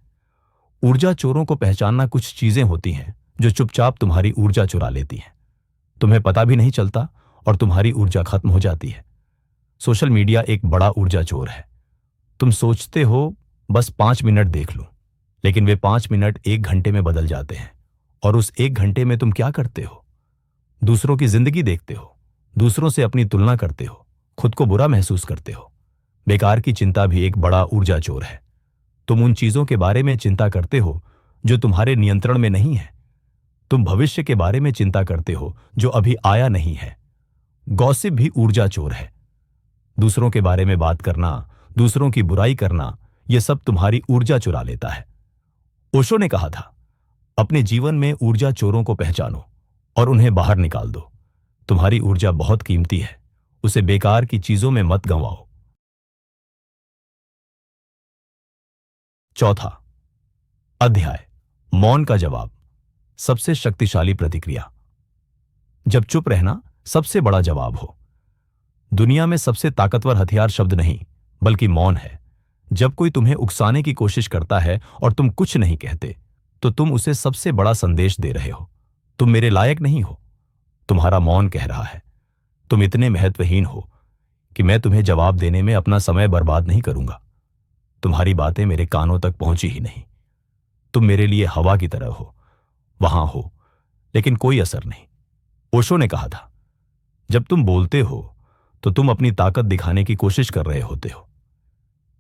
ऊर्जा चोरों को पहचानना। कुछ चीजें होती हैं जो चुपचाप तुम्हारी ऊर्जा चुरा लेती हैं, तुम्हें पता भी नहीं चलता और तुम्हारी ऊर्जा खत्म हो जाती है। सोशल मीडिया एक बड़ा ऊर्जा चोर है। तुम सोचते हो बस 5 मिनट देख लूं, लेकिन वे 5 मिनट 1 घंटे में बदल जाते हैं। और उस 1 घंटे में तुम क्या करते हो? दूसरों की जिंदगी देखते हो, दूसरों से अपनी तुलना करते हो, खुद को बुरा महसूस करते हो। बेकार की चिंता भी एक बड़ा ऊर्जा चोर है। तुम उन चीजों के बारे में चिंता करते हो जो तुम्हारे नियंत्रण में नहीं है। तुम भविष्य के बारे में चिंता करते हो जो अभी आया नहीं है। गॉसिप भी ऊर्जा चोर है। दूसरों के बारे में बात करना, दूसरों की बुराई करना, यह सब तुम्हारी ऊर्जा चुरा लेता है। ओशो ने कहा था, अपने जीवन में ऊर्जा चोरों को पहचानो और उन्हें बाहर निकाल दो। तुम्हारी ऊर्जा बहुत कीमती है, उसे बेकार की चीजों में मत गंवाओ। चौथा अध्याय, मौन का जवाब, सबसे शक्तिशाली प्रतिक्रिया। जब चुप रहना सबसे बड़ा जवाब हो। दुनिया में सबसे ताकतवर हथियार शब्द नहीं बल्कि मौन है। जब कोई तुम्हें उकसाने की कोशिश करता है और तुम कुछ नहीं कहते तो तुम उसे सबसे बड़ा संदेश दे रहे हो, तुम मेरे लायक नहीं हो। तुम्हारा मौन कह रहा है, तुम इतने महत्वहीन हो कि मैं तुम्हें जवाब देने में अपना समय बर्बाद नहीं करूंगा। तुम्हारी बातें मेरे कानों तक पहुंची ही नहीं। तुम मेरे लिए हवा की तरह हो, वहां हो लेकिन कोई असर नहीं। ओशो ने कहा था, जब तुम बोलते हो तो तुम अपनी ताकत दिखाने की कोशिश कर रहे होते हो,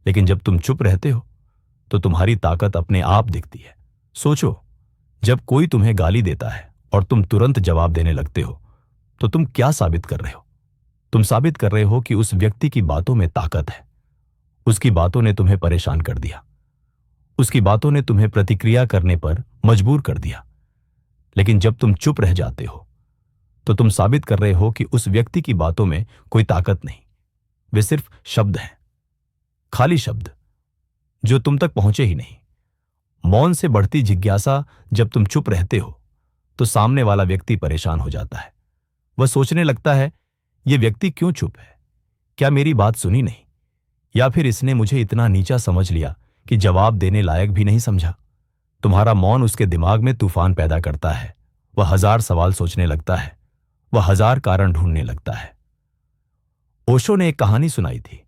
लेकिन जब तुम चुप रहते हो तो तुम्हारी ताकत अपने आप दिखती है। सोचो, जब कोई तुम्हें गाली देता है और तुम तुरंत जवाब देने लगते हो तो तुम क्या साबित कर रहे हो? तुम साबित कर रहे हो कि उस व्यक्ति की बातों में ताकत है। उसकी बातों ने तुम्हें परेशान कर दिया, उसकी बातों ने तुम्हें प्रतिक्रिया करने पर मजबूर कर दिया। लेकिन जब तुम चुप रह जाते हो तो तुम साबित कर रहे हो कि उस व्यक्ति की बातों में कोई ताकत नहीं, वे सिर्फ शब्द हैं, खाली शब्द जो तुम तक पहुंचे ही नहीं। मौन से बढ़ती जिज्ञासा। जब तुम चुप रहते हो तो सामने वाला व्यक्ति परेशान हो जाता है। वह सोचने लगता है, ये व्यक्ति क्यों चुप है? क्या मेरी बात सुनी नहीं? या फिर इसने मुझे इतना नीचा समझ लिया कि जवाब देने लायक भी नहीं समझा? तुम्हारा मौन उसके दिमाग में तूफान पैदा करता है। वह 1000 सवाल सोचने लगता है। वह 1000 कारण ढूंढने लगता है। ओशो ने एक कहानी सुनाई थी।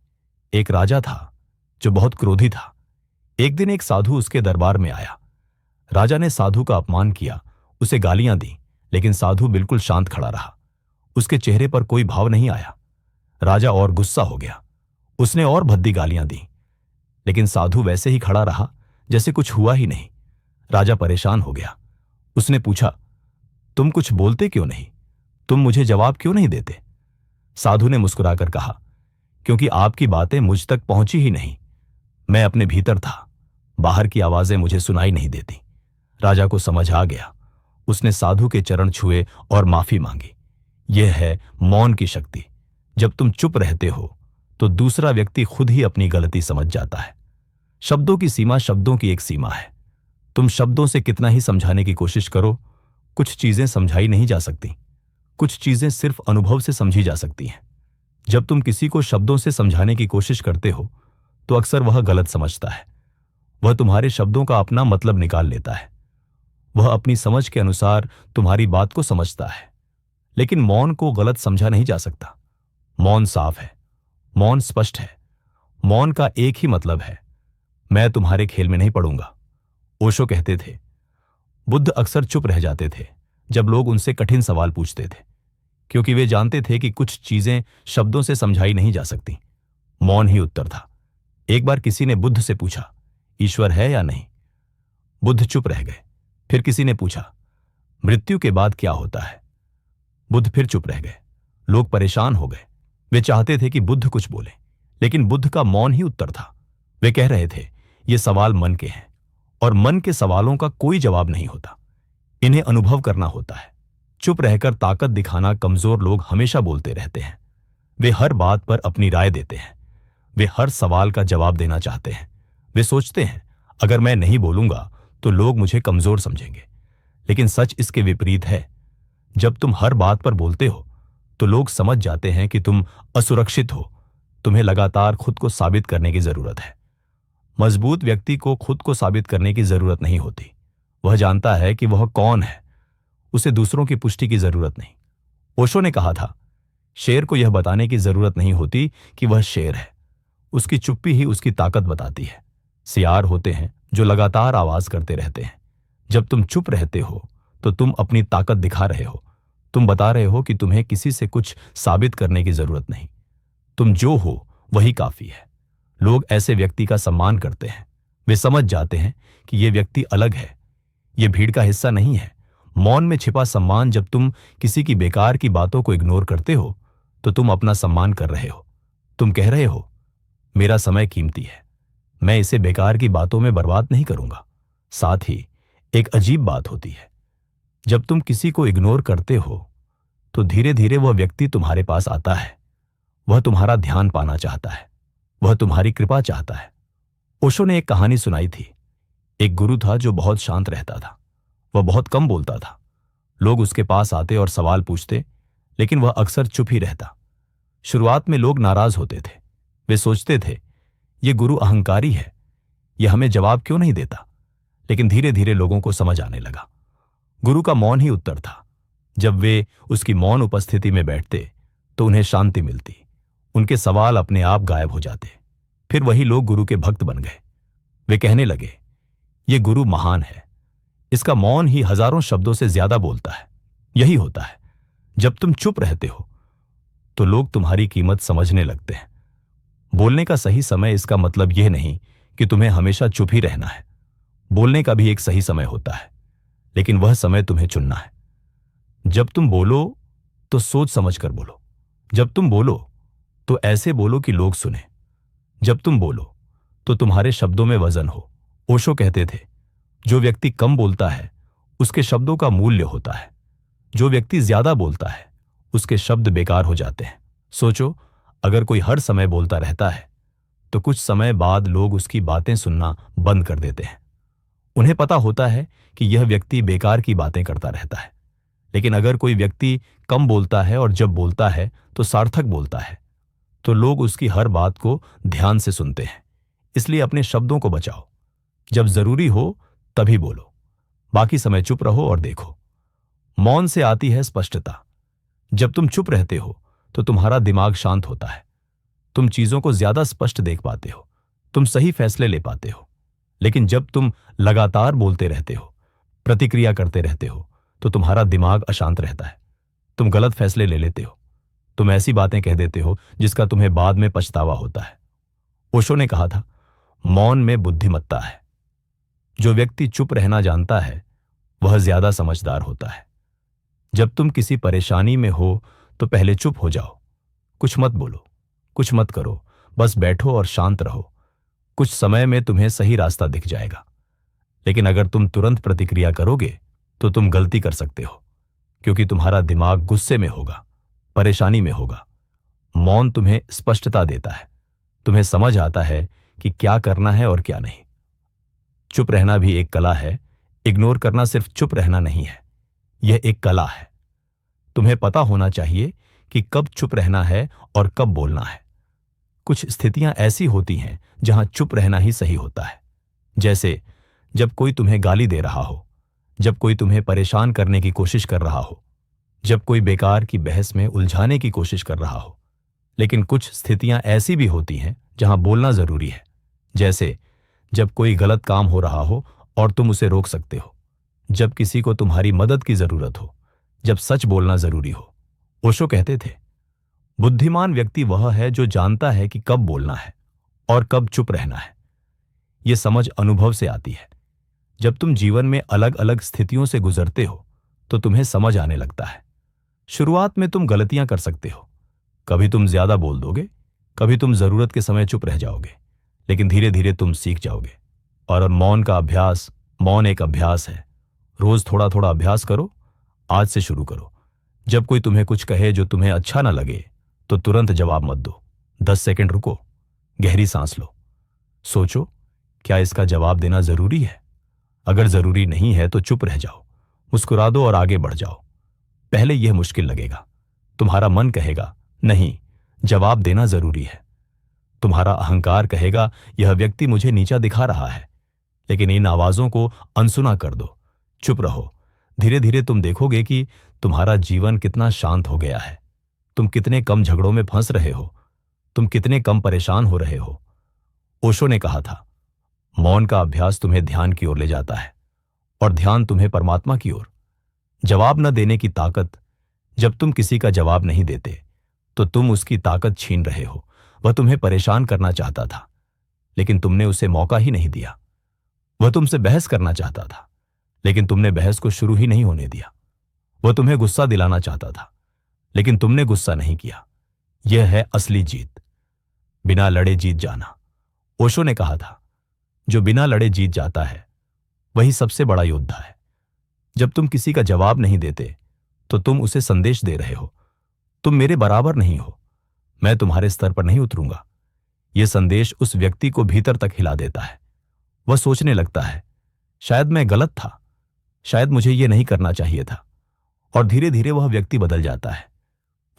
एक राजा था जो बहुत क्रोधी था। एक दिन एक साधु उसके दरबार में आया। राजा ने साधु का अपमान किया, उसे गालियां दी, लेकिन साधु बिल्कुल शांत खड़ा रहा। उसके चेहरे पर कोई भाव नहीं आया। राजा और गुस्सा हो गया। उसने और भद्दी गालियां दी, लेकिन साधु वैसे ही खड़ा रहा जैसे कुछ हुआ ही नहीं। राजा परेशान हो गया। उसने पूछा, तुम कुछ बोलते क्यों नहीं? तुम मुझे जवाब क्यों नहीं देते? साधु ने मुस्कुराकर कहा, क्योंकि आपकी बातें मुझ तक पहुंची ही नहीं। मैं अपने भीतर था, बाहर की आवाजें मुझे सुनाई नहीं देती। राजा को समझ आ गया। उसने साधु के चरण छुए और माफी मांगी। यह है मौन की शक्ति। जब तुम चुप रहते हो तो दूसरा व्यक्ति खुद ही अपनी गलती समझ जाता है। शब्दों की सीमा, शब्दों की एक सीमा है। तुम शब्दों से कितना ही समझाने की कोशिश करो, कुछ चीजें समझाई नहीं जा सकती। कुछ चीजें सिर्फ अनुभव से समझी जा सकती हैं। जब तुम किसी को शब्दों से समझाने की कोशिश करते हो तो अक्सर वह गलत समझता है। वह तुम्हारे शब्दों का अपना मतलब निकाल लेता है। वह अपनी समझ के अनुसार तुम्हारी बात को समझता है। लेकिन मौन को गलत समझा नहीं जा सकता। मौन साफ है, मौन स्पष्ट है। मौन का एक ही मतलब है, मैं तुम्हारे खेल में नहीं पड़ूंगा। ओशो कहते थे, बुद्ध अक्सर चुप रह जाते थे जब लोग उनसे कठिन सवाल पूछते थे, क्योंकि वे जानते थे कि कुछ चीजें शब्दों से समझाई नहीं जा सकती। मौन ही उत्तर था। एक बार किसी ने बुद्ध से पूछा, ईश्वर है या नहीं? बुद्ध चुप रह गए। फिर किसी ने पूछा, मृत्यु के बाद क्या होता है? बुद्ध फिर चुप रह गए। लोग परेशान हो गए। वे चाहते थे कि बुद्ध कुछ बोले, लेकिन बुद्ध का मौन ही उत्तर था। वे कह रहे थे, ये सवाल मन के हैं, और मन के सवालों का कोई जवाब नहीं होता। इन्हें अनुभव करना होता है। चुप रहकर ताकत दिखाना कमजोर लोग हमेशा बोलते रहते हैं। वे हर बात पर अपनी राय देते हैं। वे हर सवाल का जवाब देना चाहते हैं। वे सोचते हैं, अगर मैं नहीं बोलूंगा तो लोग मुझे कमजोर समझेंगे। लेकिन सच इसके विपरीत है। जब तुम हर बात पर बोलते हो तो लोग समझ जाते हैं कि तुम असुरक्षित हो। तुम्हें लगातार खुद को साबित करने की जरूरत है। मजबूत व्यक्ति को खुद को साबित करने की जरूरत नहीं होती। वह जानता है कि वह कौन है। उसे दूसरों की पुष्टि की जरूरत नहीं। ओशो ने कहा था, शेर को यह बताने की जरूरत नहीं होती कि वह शेर है। उसकी चुप्पी ही उसकी ताकत बताती है। सियार होते हैं जो लगातार आवाज करते रहते हैं। जब तुम चुप रहते हो तो तुम अपनी ताकत दिखा रहे हो। तुम बता रहे हो कि तुम्हें किसी से कुछ साबित करने की जरूरत नहीं। तुम जो हो वही काफी है। लोग ऐसे व्यक्ति का सम्मान करते हैं। वे समझ जाते हैं कि यह व्यक्ति अलग है, यह भीड़ का हिस्सा नहीं है। मौन में छिपा सम्मान। जब तुम किसी की बेकार की बातों को इग्नोर करते हो तो तुम अपना सम्मान कर रहे हो। तुम कह रहे हो, मेरा समय कीमती है, मैं इसे बेकार की बातों में बर्बाद नहीं करूंगा। साथ ही एक अजीब बात होती है, जब तुम किसी को इग्नोर करते हो तो धीरे धीरे वह व्यक्ति तुम्हारे पास आता है। वह तुम्हारा ध्यान पाना चाहता है। वह तुम्हारी कृपा चाहता है। ओशो ने एक कहानी सुनाई थी। एक गुरु था जो बहुत शांत रहता था। वह बहुत कम बोलता था। लोग उसके पास आते और सवाल पूछते, लेकिन वह अक्सर चुप ही रहता। शुरुआत में लोग नाराज होते थे। वे सोचते थे, यह गुरु अहंकारी है, यह हमें जवाब क्यों नहीं देता? लेकिन धीरे धीरे लोगों को समझ आने लगा। गुरु का मौन ही उत्तर था। जब वे उसकी मौन उपस्थिति में बैठते तो उन्हें शांति मिलती। उनके सवाल अपने आप गायब हो जाते। फिर वही लोग गुरु के भक्त बन गए। वे कहने लगे, ये गुरु महान है, इसका मौन ही हजारों शब्दों से ज्यादा बोलता है। यही होता है, जब तुम चुप रहते हो तो लोग तुम्हारी कीमत समझने लगते हैं। बोलने का सही समय, इसका मतलब यह नहीं कि तुम्हें हमेशा चुप ही रहना है। बोलने का भी एक सही समय होता है, लेकिन वह समय तुम्हें चुनना है। जब तुम बोलो तो सोच समझ कर बोलो। जब तुम बोलो तो ऐसे बोलो कि लोग सुने। जब तुम बोलो तो तुम्हारे शब्दों में वजन हो। ओशो कहते थे, जो व्यक्ति कम बोलता है उसके शब्दों का मूल्य होता है। जो व्यक्ति ज्यादा बोलता है उसके शब्द बेकार हो जाते हैं। सोचो, अगर कोई हर समय बोलता रहता है तो कुछ समय बाद लोग उसकी बातें सुनना बंद कर देते हैं। उन्हें पता होता है कि यह व्यक्ति बेकार की बातें करता रहता है। लेकिन अगर कोई व्यक्ति कम बोलता है और जब बोलता है तो सार्थक बोलता है, तो लोग उसकी हर बात को ध्यान से सुनते हैं। इसलिए अपने शब्दों को बचाओ। जब जरूरी हो तभी बोलो, बाकी समय चुप रहो और देखो। मौन से आती है स्पष्टता। जब तुम चुप रहते हो तो तुम्हारा दिमाग शांत होता है। तुम चीजों को ज्यादा स्पष्ट देख पाते हो, तुम सही फैसले ले पाते हो। लेकिन जब तुम लगातार बोलते रहते हो, प्रतिक्रिया करते रहते हो, तो तुम्हारा दिमाग अशांत रहता है। तुम गलत फैसले ले लेते हो, तुम ऐसी बातें कह देते हो जिसका तुम्हें बाद में पछतावा होता है। ओशो ने कहा था, मौन में बुद्धिमत्ता है। जो व्यक्ति चुप रहना जानता है वह ज्यादा समझदार होता है। जब तुम किसी परेशानी में हो तो पहले चुप हो जाओ। कुछ मत बोलो, कुछ मत करो, बस बैठो और शांत रहो। कुछ समय में तुम्हें सही रास्ता दिख जाएगा। लेकिन अगर तुम तुरंत प्रतिक्रिया करोगे तो तुम गलती कर सकते हो, क्योंकि तुम्हारा दिमाग गुस्से में होगा, परेशानी में होगा। मौन तुम्हें स्पष्टता देता है, तुम्हें समझ आता है कि क्या करना है और क्या नहीं। चुप रहना भी एक कला है। इग्नोर करना सिर्फ चुप रहना नहीं है, यह एक कला है। तुम्हें पता होना चाहिए कि कब चुप रहना है और कब बोलना है। कुछ स्थितियां ऐसी होती हैं जहां चुप रहना ही सही होता है। जैसे जब कोई तुम्हें गाली दे रहा हो, जब कोई तुम्हें परेशान करने की कोशिश कर रहा हो, जब कोई बेकार की बहस में उलझाने की कोशिश कर रहा हो। लेकिन कुछ स्थितियां ऐसी भी होती हैं जहां बोलना जरूरी है। जैसे जब कोई गलत काम हो रहा हो और तुम उसे रोक सकते हो, जब किसी को तुम्हारी मदद की जरूरत हो, जब सच बोलना जरूरी हो। ओशो कहते थे, बुद्धिमान व्यक्ति वह है जो जानता है कि कब बोलना है और कब चुप रहना है। यह समझ अनुभव से आती है। जब तुम जीवन में अलग अलग स्थितियों से गुजरते हो तो तुम्हें समझ आने लगता है। शुरुआत में तुम गलतियां कर सकते हो, कभी तुम ज्यादा बोल दोगे, कभी तुम जरूरत के समय चुप रह जाओगे, लेकिन धीरे धीरे तुम सीख जाओगे। और मौन एक अभ्यास है। रोज थोड़ा थोड़ा अभ्यास करो। आज से शुरू करो। जब कोई तुम्हें कुछ कहे जो तुम्हें अच्छा ना लगे तो तुरंत जवाब मत दो। 10 सेकंड रुको, गहरी सांस लो, सोचो क्या इसका जवाब देना जरूरी है। अगर जरूरी नहीं है तो चुप रह जाओ, मुस्कुरा दो और आगे बढ़ जाओ। पहले यह मुश्किल लगेगा। तुम्हारा मन कहेगा, नहीं, जवाब देना जरूरी है। तुम्हारा अहंकार कहेगा, यह व्यक्ति मुझे नीचा दिखा रहा है। लेकिन इन आवाजों को अनसुना कर दो, चुप रहो। धीरे धीरे तुम देखोगे कि तुम्हारा जीवन कितना शांत हो गया है। तुम कितने कम झगड़ों में फंस रहे हो, तुम कितने कम परेशान हो रहे हो। ओशो ने कहा था, मौन का अभ्यास तुम्हें ध्यान की ओर ले जाता है और ध्यान तुम्हें परमात्मा की ओर। जवाब न देने की ताकत। जब तुम किसी का जवाब नहीं देते तो तुम उसकी ताकत छीन रहे हो। वह तुम्हें परेशान करना चाहता था, लेकिन तुमने उसे मौका ही नहीं दिया। वह तुमसे बहस करना चाहता था, लेकिन तुमने बहस को शुरू ही नहीं होने दिया। वह तुम्हें गुस्सा दिलाना चाहता था, लेकिन तुमने गुस्सा नहीं किया। यह है असली जीत, बिना लड़े जीत जाना। ओशो ने कहा था, जो बिना लड़े जीत जाता है वही सबसे बड़ा योद्धा है। जब तुम किसी का जवाब नहीं देते तो तुम उसे संदेश दे रहे हो, तुम मेरे बराबर नहीं हो, मैं तुम्हारे स्तर पर नहीं उतरूंगा। यह संदेश उस व्यक्ति को भीतर तक हिला देता है। वह सोचने लगता है, शायद मैं गलत था, शायद मुझे यह नहीं करना चाहिए था। और धीरे धीरे वह व्यक्ति बदल जाता है।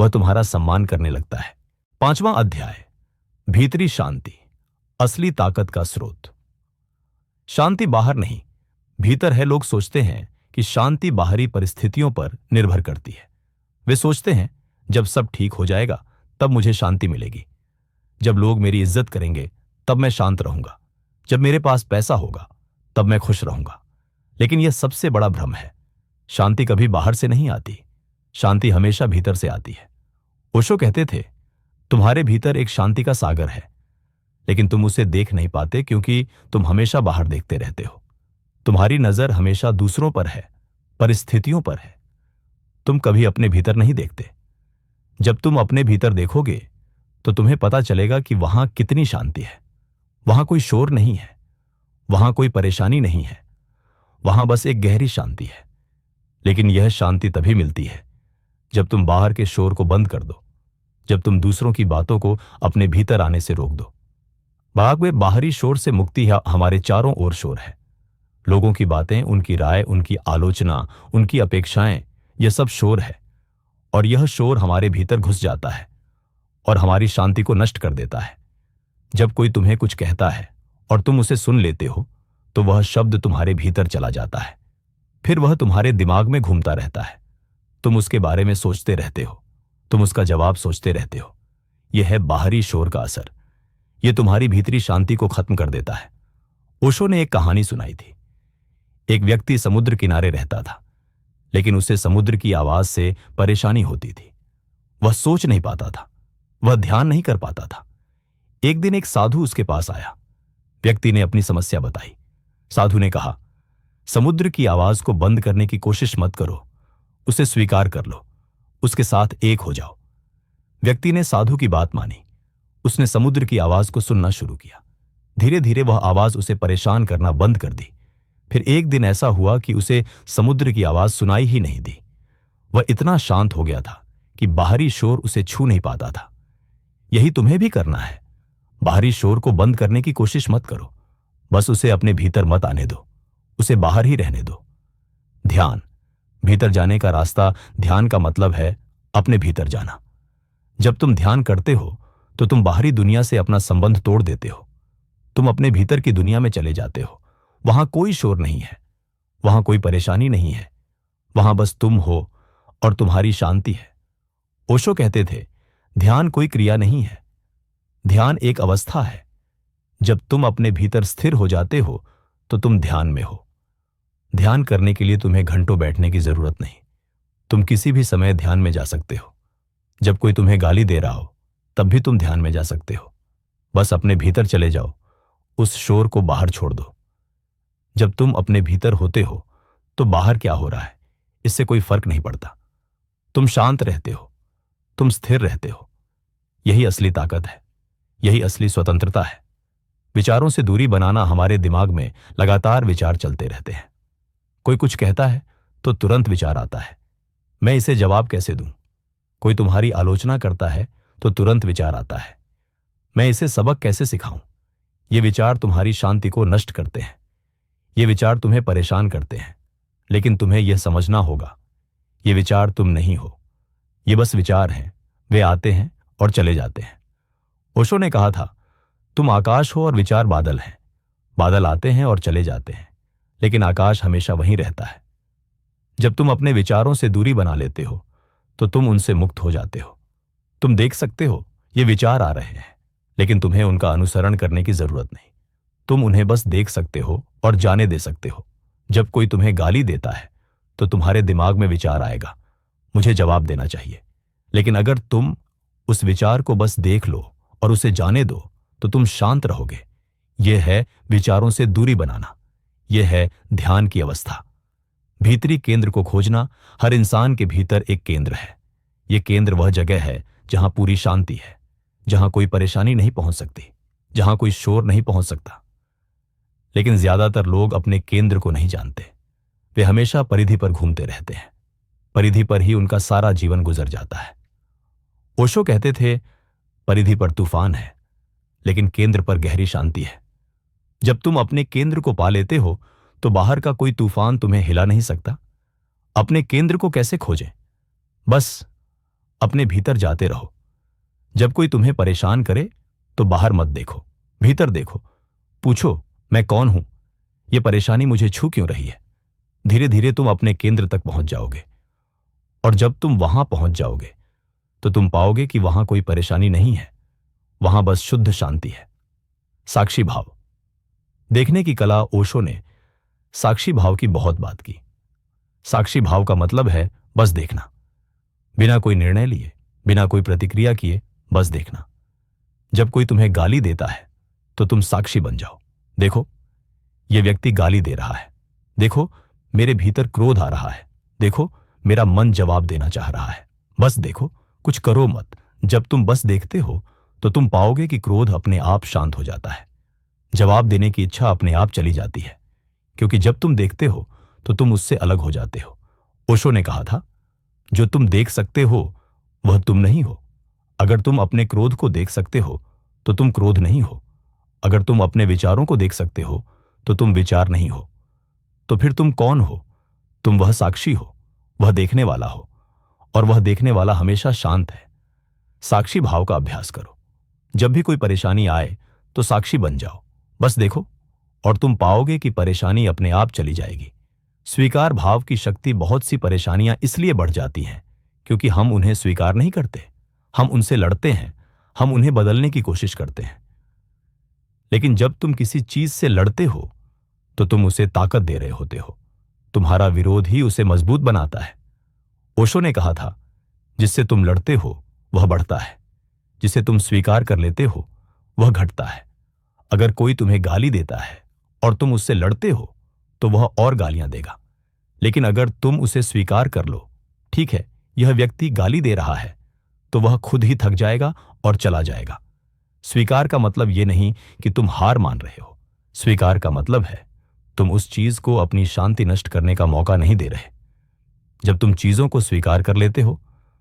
वह तुम्हारा सम्मान करने लगता है। 5वां अध्याय, भीतरी शांति, असली ताकत का स्रोत। शांति बाहर नहीं, भीतर है। लोग सोचते हैं कि शांति बाहरी परिस्थितियों पर निर्भर करती है। वे सोचते हैं, जब सब ठीक हो जाएगा तब मुझे शांति मिलेगी। जब लोग मेरी इज्जत करेंगे तब मैं शांत रहूंगा। जब मेरे पास पैसा होगा तब मैं खुश रहूंगा। लेकिन यह सबसे बड़ा भ्रम है। शांति कभी बाहर से नहीं आती, शांति हमेशा भीतर से आती है। ओशो कहते थे, तुम्हारे भीतर एक शांति का सागर है, लेकिन तुम उसे देख नहीं पाते क्योंकि तुम हमेशा बाहर देखते रहते हो। तुम्हारी नजर हमेशा दूसरों पर है, परिस्थितियों पर है। तुम कभी अपने भीतर नहीं देखते। जब तुम अपने भीतर देखोगे तो तुम्हें पता चलेगा कि वहां कितनी शांति है। वहां कोई शोर नहीं है, वहां कोई परेशानी नहीं है, वहां बस एक गहरी शांति है। लेकिन यह शांति तभी मिलती है जब तुम बाहर के शोर को बंद कर दो, जब तुम दूसरों की बातों को अपने भीतर आने से रोक दो। भाग में बाहरी शोर से मुक्ति है, हमारे चारों ओर शोर है। लोगों की बातें, उनकी राय, उनकी आलोचना, उनकी अपेक्षाएं, यह सब शोर है, और यह शोर हमारे भीतर घुस जाता है और हमारी शांति को नष्ट कर देता है। जब कोई तुम्हें कुछ कहता है और तुम उसे सुन लेते हो, तो वह शब्द तुम्हारे भीतर चला जाता है। फिर वह तुम्हारे दिमाग में घूमता रहता है। तुम उसके बारे में सोचते रहते हो, तुम उसका जवाब सोचते रहते हो। यह है बाहरी शोर का असर। यह तुम्हारी भीतरी शांति को खत्म कर देता है। ओशो ने एक कहानी सुनाई थी। एक व्यक्ति समुद्र किनारे रहता था, लेकिन उसे समुद्र की आवाज से परेशानी होती थी। वह सोच नहीं पाता था, वह ध्यान नहीं कर पाता था। एक दिन एक साधु उसके पास आया। व्यक्ति ने अपनी समस्या बताई। साधु ने कहा, समुद्र की आवाज को बंद करने की कोशिश मत करो, उसे स्वीकार कर लो, उसके साथ एक हो जाओ। व्यक्ति ने साधु की बात मानी। उसने समुद्र की आवाज को सुनना शुरू किया। धीरे धीरे वह आवाज उसे परेशान करना बंद कर दी। फिर एक दिन ऐसा हुआ कि उसे समुद्र की आवाज सुनाई ही नहीं दी। वह इतना शांत हो गया था कि बाहरी शोर उसे छू नहीं पाता था। यही तुम्हें भी करना है। बाहरी शोर को बंद करने की कोशिश मत करो, बस उसे अपने भीतर मत आने दो, उसे बाहर ही रहने दो। ध्यान, भीतर जाने का रास्ता, ध्यान का मतलब है अपने भीतर जाना। जब तुम ध्यान करते हो तो तुम बाहरी दुनिया से अपना संबंध तोड़ देते हो। तुम अपने भीतर की दुनिया में चले जाते हो। वहां कोई शोर नहीं है, वहां कोई परेशानी नहीं है, वहां बस तुम हो और तुम्हारी शांति है। ओशो कहते थे, ध्यान कोई क्रिया नहीं है, ध्यान एक अवस्था है। जब तुम अपने भीतर स्थिर हो जाते हो तो तुम ध्यान में हो। ध्यान करने के लिए तुम्हें घंटों बैठने की जरूरत नहीं। तुम किसी भी समय ध्यान में जा सकते हो। जब कोई तुम्हें गाली दे रहा हो तब भी तुम ध्यान में जा सकते हो। बस अपने भीतर चले जाओ, उस शोर को बाहर छोड़ दो। जब तुम अपने भीतर होते हो तो बाहर क्या हो रहा है इससे कोई फर्क नहीं पड़ता। तुम शांत रहते हो, तुम स्थिर रहते हो। यही असली ताकत है, यही असली स्वतंत्रता है। विचारों से दूरी बनाना, हमारे दिमाग में लगातार विचार चलते रहते हैं। कोई कुछ कहता है तो तुरंत विचार आता है, मैं इसे जवाब कैसे दूं। कोई तुम्हारी आलोचना करता है तो तुरंत विचार आता है, मैं इसे सबक कैसे सिखाऊं। ये विचार तुम्हारी शांति को नष्ट करते हैं। ये विचार तुम्हें परेशान करते हैं, लेकिन तुम्हें यह समझना होगा, ये विचार तुम नहीं हो। ये बस विचार हैं, वे आते हैं और चले जाते हैं। ओशो ने कहा था, तुम आकाश हो और विचार बादल हैं। बादल आते हैं और चले जाते हैं, लेकिन आकाश हमेशा वहीं रहता है। जब तुम अपने विचारों से दूरी बना लेते हो तो तुम उनसे मुक्त हो जाते हो। तुम देख सकते हो ये विचार आ रहे हैं, लेकिन तुम्हें उनका अनुसरण करने की जरूरत नहीं। तुम उन्हें बस देख सकते हो और जाने दे सकते हो। जब कोई तुम्हें गाली देता है तो तुम्हारे दिमाग में विचार आएगा, मुझे जवाब देना चाहिए। लेकिन अगर तुम उस विचार को बस देख लो और उसे जाने दो तो तुम शांत रहोगे। यह है विचारों से दूरी बनाना, यह है ध्यान की अवस्था। भीतरी केंद्र को खोजना। हर इंसान के भीतर एक केंद्र है। यह केंद्र वह जगह है जहां पूरी शांति है, जहां कोई परेशानी नहीं पहुंच सकती, जहां कोई शोर नहीं पहुंच सकता। लेकिन ज्यादातर लोग अपने केंद्र को नहीं जानते। वे हमेशा परिधि पर घूमते रहते हैं। परिधि पर ही उनका सारा जीवन गुजर जाता है। ओशो कहते थे, परिधि पर तूफान है, लेकिन केंद्र पर गहरी शांति है। जब तुम अपने केंद्र को पा लेते हो तो बाहर का कोई तूफान तुम्हें हिला नहीं सकता। अपने केंद्र को कैसे खोजें? बस अपने भीतर जाते रहो। जब कोई तुम्हें परेशान करे तो बाहर मत देखो, भीतर देखो। पूछो, मैं कौन हूं? यह परेशानी मुझे छू क्यों रही है? धीरे धीरे तुम अपने केंद्र तक पहुंच जाओगे, और जब तुम वहां पहुंच जाओगे तो तुम पाओगे कि वहां कोई परेशानी नहीं है, वहां बस शुद्ध शांति है। साक्षी भाव। देखने की कला। ओशो ने साक्षी भाव की बहुत बात की। साक्षी भाव का मतलब है बस देखना, बिना कोई निर्णय लिए, बिना कोई प्रतिक्रिया किए, बस देखना। जब कोई तुम्हें गाली देता है तो तुम साक्षी बन जाओ। देखो, यह व्यक्ति गाली दे रहा है। देखो, मेरे भीतर क्रोध आ रहा है। देखो, मेरा मन जवाब देना चाह रहा है। बस देखो, कुछ करो मत। जब तुम बस देखते हो तो तुम पाओगे कि क्रोध अपने आप शांत हो जाता है। जवाब देने की इच्छा अपने आप चली जाती है, क्योंकि जब तुम देखते हो तो तुम उससे अलग हो जाते हो। ओशो ने कहा था, जो तुम देख सकते हो वह तुम नहीं हो। अगर तुम अपने क्रोध को देख सकते हो तो तुम क्रोध नहीं हो। अगर तुम अपने विचारों को देख सकते हो तो तुम विचार नहीं हो। तो फिर तुम कौन हो? तुम वह साक्षी हो, वह देखने वाला हो, और वह देखने वाला हमेशा शांत है। साक्षी भाव का अभ्यास करो। जब भी कोई परेशानी आए तो साक्षी बन जाओ, बस देखो, और तुम पाओगे कि परेशानी अपने आप चली जाएगी। स्वीकार भाव की शक्ति। बहुत सी परेशानियां इसलिए बढ़ जाती हैं क्योंकि हम उन्हें स्वीकार नहीं करते, हम उनसे लड़ते हैं, हम उन्हें बदलने की कोशिश करते हैं। लेकिन जब तुम किसी चीज से लड़ते हो तो तुम उसे ताकत दे रहे होते हो। तुम्हारा विरोध ही उसे मजबूत बनाता है। ओशो ने कहा था, जिससे तुम लड़ते हो वह बढ़ता है, जिसे तुम स्वीकार कर लेते हो वह घटता है। अगर कोई तुम्हें गाली देता है और तुम उससे लड़ते हो तो वह और गालियां देगा। लेकिन अगर तुम उसे स्वीकार कर लो, ठीक है, यह व्यक्ति गाली दे रहा है, तो वह खुद ही थक जाएगा और चला जाएगा। स्वीकार का मतलब यह नहीं कि तुम हार मान रहे हो। स्वीकार का मतलब है तुम उस चीज को अपनी शांति नष्ट करने का मौका नहीं दे रहे। जब तुम चीजों को स्वीकार कर लेते हो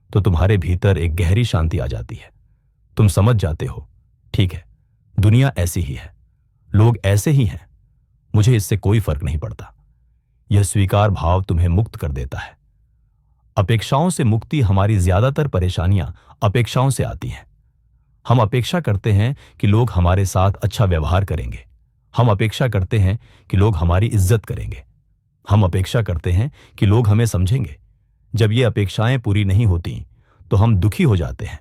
तो तुम्हारे भीतर एक गहरी शांति आ जाती है। तुम समझ जाते हो, ठीक है, दुनिया ऐसी ही है, लोग ऐसे ही हैं, मुझे इससे कोई फर्क नहीं पड़ता। यह स्वीकार भाव तुम्हें मुक्त कर देता है। अपेक्षाओं से मुक्ति। हमारी ज्यादातर परेशानियां अपेक्षाओं से आती हैं। हम अपेक्षा करते हैं कि लोग हमारे साथ अच्छा व्यवहार करेंगे। हम अपेक्षा करते हैं कि लोग हमारी इज्जत करेंगे। हम अपेक्षा करते हैं कि लोग हमें समझेंगे। जब ये अपेक्षाएं पूरी नहीं होती तो हम दुखी हो जाते हैं,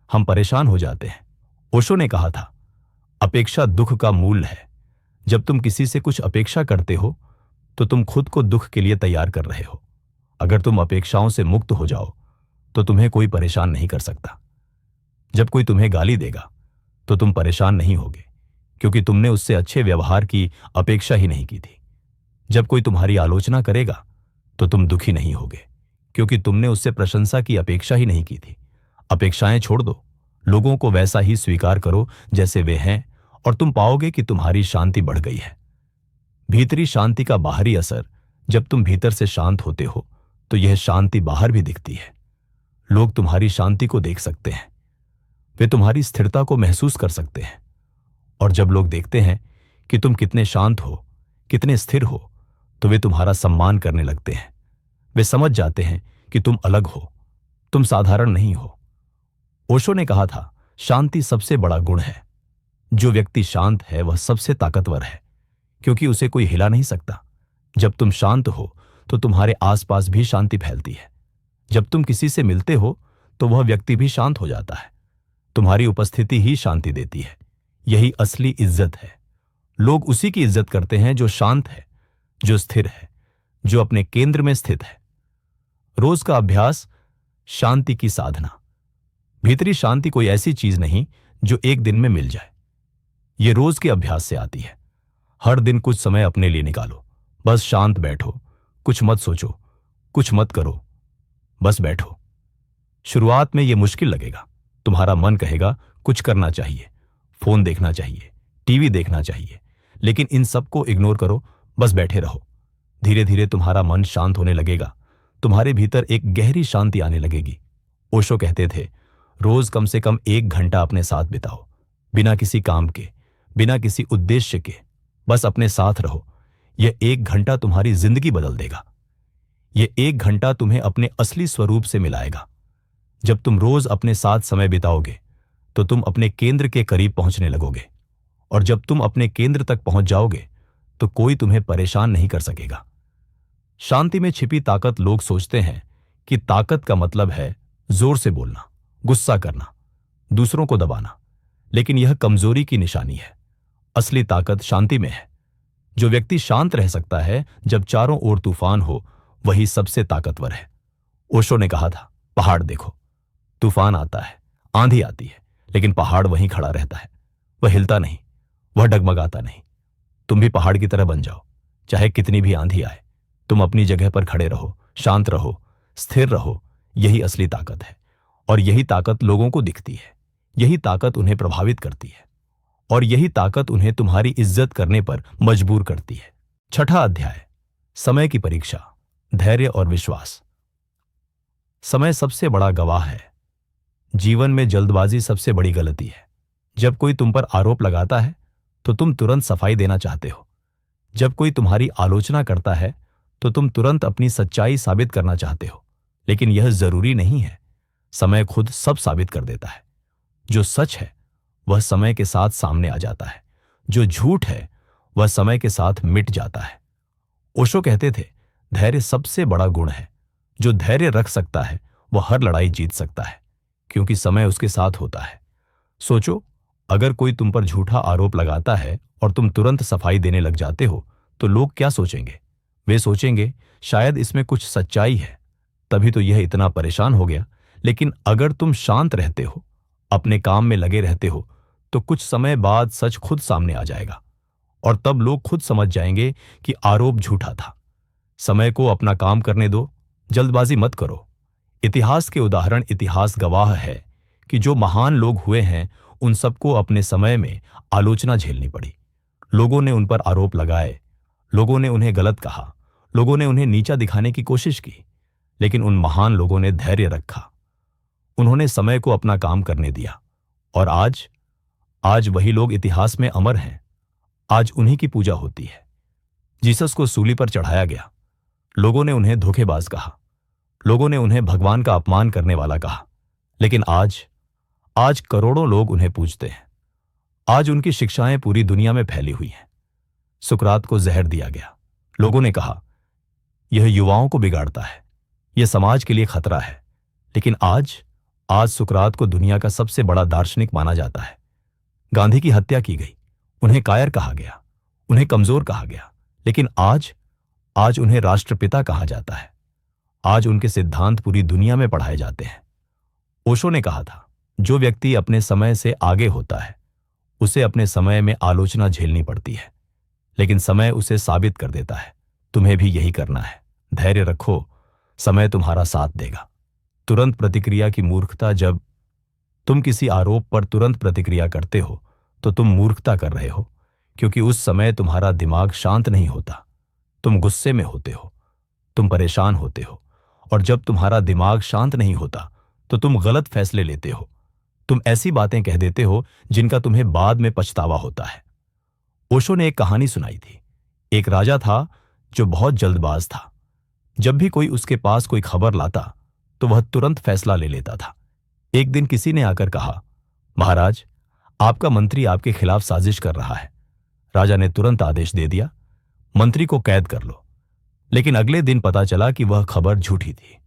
हम परेशान हो जाते हैं। ओशो ने कहा था, अपेक्षा दुख का मूल है। जब तुम किसी से कुछ अपेक्षा करते हो तो तुम खुद को दुख के लिए तैयार कर रहे हो। अगर तुम अपेक्षाओं से मुक्त हो जाओ तो तुम्हें कोई परेशान नहीं कर सकता। जब कोई तुम्हें गाली देगा तो तुम परेशान नहीं होगे, क्योंकि तुमने उससे अच्छे व्यवहार की अपेक्षा ही नहीं की थी। जब कोई तुम्हारी आलोचना करेगा तो तुम दुखी नहीं होगे, क्योंकि तुमने उससे प्रशंसा की अपेक्षा ही नहीं की थी। अपेक्षाएं छोड़ दो, लोगों को वैसा ही स्वीकार करो जैसे वे हैं, और तुम पाओगे कि तुम्हारी शांति बढ़ गई है। भीतरी शांति का बाहरी असर। जब तुम भीतर से शांत होते हो तो यह शांति बाहर भी दिखती है। लोग तुम्हारी शांति को देख सकते हैं, वे तुम्हारी स्थिरता को महसूस कर सकते हैं। और जब लोग देखते हैं कि तुम कितने शांत हो, कितने स्थिर हो, तो वे तुम्हारा सम्मान करने लगते हैं। वे समझ जाते हैं कि तुम अलग हो, तुम साधारण नहीं हो। ओशो ने कहा था, शांति सबसे बड़ा गुण है। जो व्यक्ति शांत है वह सबसे ताकतवर है, क्योंकि उसे कोई हिला नहीं सकता। जब तुम शांत हो तो तुम्हारे आसपास भी शांति फैलती है। जब तुम किसी से मिलते हो तो वह व्यक्ति भी शांत हो जाता है। तुम्हारी उपस्थिति ही शांति देती है। यही असली इज्जत है। लोग उसी की इज्जत करते हैं जो शांत है, जो स्थिर है, जो अपने केंद्र में स्थित है। रोज का अभ्यास, शांति की साधना। भीतरी शांति कोई ऐसी चीज नहीं जो एक दिन में मिल जाए। यह रोज के अभ्यास से आती है। हर दिन कुछ समय अपने लिए निकालो। बस शांत बैठो, कुछ मत सोचो, कुछ मत करो, बस बैठो। शुरुआत में यह मुश्किल लगेगा। तुम्हारा मन कहेगा कुछ करना चाहिए, फोन देखना चाहिए, टीवी देखना चाहिए, लेकिन इन सबको इग्नोर करो, बस बैठे रहो। धीरे धीरे तुम्हारा मन शांत होने लगेगा। तुम्हारे भीतर एक गहरी शांति आने लगेगी। ओशो कहते थे, रोज कम से कम 1 घंटा अपने साथ बिताओ, बिना किसी काम के, बिना किसी उद्देश्य के, बस अपने साथ रहो। यह 1 घंटा तुम्हारी जिंदगी बदल देगा। यह 1 घंटा तुम्हें अपने असली स्वरूप से मिलाएगा। जब तुम रोज अपने साथ समय बिताओगे तो तुम अपने केंद्र के करीब पहुंचने लगोगे, और जब तुम अपने केंद्र तक पहुंच जाओगे तो कोई तुम्हें परेशान नहीं कर सकेगा। शांति में छिपी ताकत। लोग सोचते हैं कि ताकत का मतलब है जोर से बोलना, गुस्सा करना, दूसरों को दबाना, लेकिन यह कमजोरी की निशानी है। असली ताकत शांति में है। जो व्यक्ति शांत रह सकता है जब चारों ओर तूफान हो, वही सबसे ताकतवर है। ओशो ने कहा था, पहाड़ देखो, तूफान आता है, आंधी आती है, लेकिन पहाड़ वहीं खड़ा रहता है। वह हिलता नहीं, वह डगमगाता नहीं। तुम भी पहाड़ की तरह बन जाओ। चाहे कितनी भी आंधी आए, तुम अपनी जगह पर खड़े रहो, शांत रहो, स्थिर रहो। यही असली ताकत है, और यही ताकत लोगों को दिखती है। यही ताकत उन्हें प्रभावित करती है, और यही ताकत उन्हें तुम्हारी इज्जत करने पर मजबूर करती है। 6ठा अध्याय, समय की परीक्षा, धैर्य और विश्वास। समय सबसे बड़ा गवाह है। जीवन में जल्दबाजी सबसे बड़ी गलती है। जब कोई तुम पर आरोप लगाता है तो तुम तुरंत सफाई देना चाहते हो। जब कोई तुम्हारी आलोचना करता है तो तुम तुरंत अपनी सच्चाई साबित करना चाहते हो, लेकिन यह जरूरी नहीं है। समय खुद सब साबित कर देता है। जो सच है वह समय के साथ सामने आ जाता है, जो झूठ है वह समय के साथ मिट जाता है। ओशो कहते थे, धैर्य सबसे बड़ा गुण है। जो धैर्य रख सकता है वह हर लड़ाई जीत सकता है, क्योंकि समय उसके साथ होता है। सोचो, अगर कोई तुम पर झूठा आरोप लगाता है और तुम तुरंत सफाई देने लग जाते हो, तो लोग क्या सोचेंगे? वे सोचेंगे शायद इसमें कुछ सच्चाई है, तभी तो यह इतना परेशान हो गया। लेकिन अगर तुम शांत रहते हो, अपने काम में लगे रहते हो, तो कुछ समय बाद सच खुद सामने आ जाएगा और तब लोग खुद समझ जाएंगे कि आरोप झूठा था। समय को अपना काम करने दो, जल्दबाजी मत करो। इतिहास के उदाहरण इतिहास गवाह है कि जो महान लोग हुए हैं उन सबको अपने समय में आलोचना झेलनी पड़ी। लोगों ने उन पर आरोप लगाए, लोगों ने उन्हें गलत कहा, लोगों ने उन्हें नीचा दिखाने की कोशिश की, लेकिन उन महान लोगों ने धैर्य रखा। उन्होंने समय को अपना काम करने दिया और आज आज वही लोग इतिहास में अमर हैं। आज उन्हीं की पूजा होती है। जीसस को सूली पर चढ़ाया गया, लोगों ने उन्हें धोखेबाज कहा, लोगों ने उन्हें भगवान का अपमान करने वाला कहा, लेकिन आज आज करोड़ों लोग उन्हें पूजते हैं। आज उनकी शिक्षाएं पूरी दुनिया में फैली हुई हैं। सुकरात को जहर दिया गया, लोगों ने कहा यह युवाओं को बिगाड़ता है, यह समाज के लिए खतरा है, लेकिन आज आज सुकरात को दुनिया का सबसे बड़ा दार्शनिक माना जाता है। गांधी की हत्या की गई, उन्हें कायर कहा गया, उन्हें कमजोर कहा गया, लेकिन आज आज उन्हें राष्ट्रपिता कहा जाता है। आज उनके सिद्धांत पूरी दुनिया में पढ़ाए जाते हैं। ओशो ने कहा था, जो व्यक्ति अपने समय से आगे होता है उसे अपने समय में आलोचना झेलनी पड़ती है, लेकिन समय उसे साबित कर देता है। तुम्हें भी यही करना है। धैर्य रखो, समय तुम्हारा साथ देगा। तुरंत प्रतिक्रिया की मूर्खता। जब तुम किसी आरोप पर तुरंत प्रतिक्रिया करते हो तो तुम मूर्खता कर रहे हो, क्योंकि उस समय तुम्हारा दिमाग शांत नहीं होता। तुम गुस्से में होते हो, तुम परेशान होते हो, और जब तुम्हारा दिमाग शांत नहीं होता तो तुम गलत फैसले लेते हो। तुम ऐसी बातें कह देते हो जिनका तुम्हें बाद में पछतावा होता है। ओशो ने एक कहानी सुनाई थी। एक राजा था जो बहुत जल्दबाज था। जब भी कोई उसके पास कोई खबर लाता तो वह तुरंत फैसला ले लेता था। एक दिन किसी ने आकर कहा, महाराज, आपका मंत्री आपके खिलाफ साजिश कर रहा है। राजा ने तुरंत आदेश दे दिया, मंत्री को कैद कर लो। लेकिन अगले दिन पता चला कि वह खबर झूठी थी।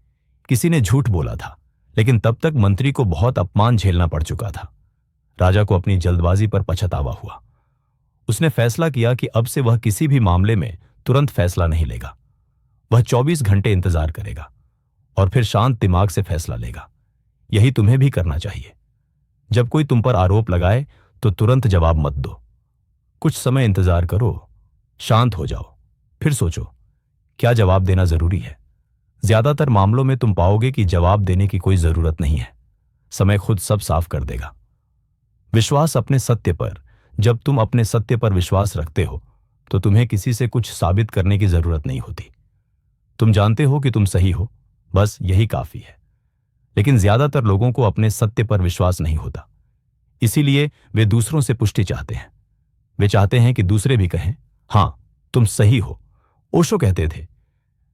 किसी ने झूठ बोला था, लेकिन तब तक मंत्री को बहुत अपमान झेलना पड़ चुका था। राजा को अपनी जल्दबाजी पर पछतावा हुआ। उसने फैसला किया कि अब से वह किसी भी मामले में तुरंत फैसला नहीं लेगा। वह 24 घंटे इंतजार करेगा और फिर शांत दिमाग से फैसला लेगा। यही तुम्हें भी करना चाहिए। जब कोई तुम पर आरोप लगाए तो तुरंत जवाब मत दो। कुछ समय इंतजार करो, शांत हो जाओ, फिर सोचो क्या जवाब देना जरूरी है। ज्यादातर मामलों में तुम पाओगे कि जवाब देने की कोई जरूरत नहीं है। समय खुद सब साफ कर देगा। विश्वास अपने सत्य पर। जब तुम अपने सत्य पर विश्वास रखते हो तो तुम्हें किसी से कुछ साबित करने की जरूरत नहीं होती। तुम जानते हो कि तुम सही हो, बस यही काफी है। लेकिन ज्यादातर लोगों को अपने सत्य पर विश्वास नहीं होता, इसीलिए वे दूसरों से पुष्टि चाहते हैं। वे चाहते हैं कि दूसरे भी कहें, हां, तुम सही हो। ओशो कहते थे,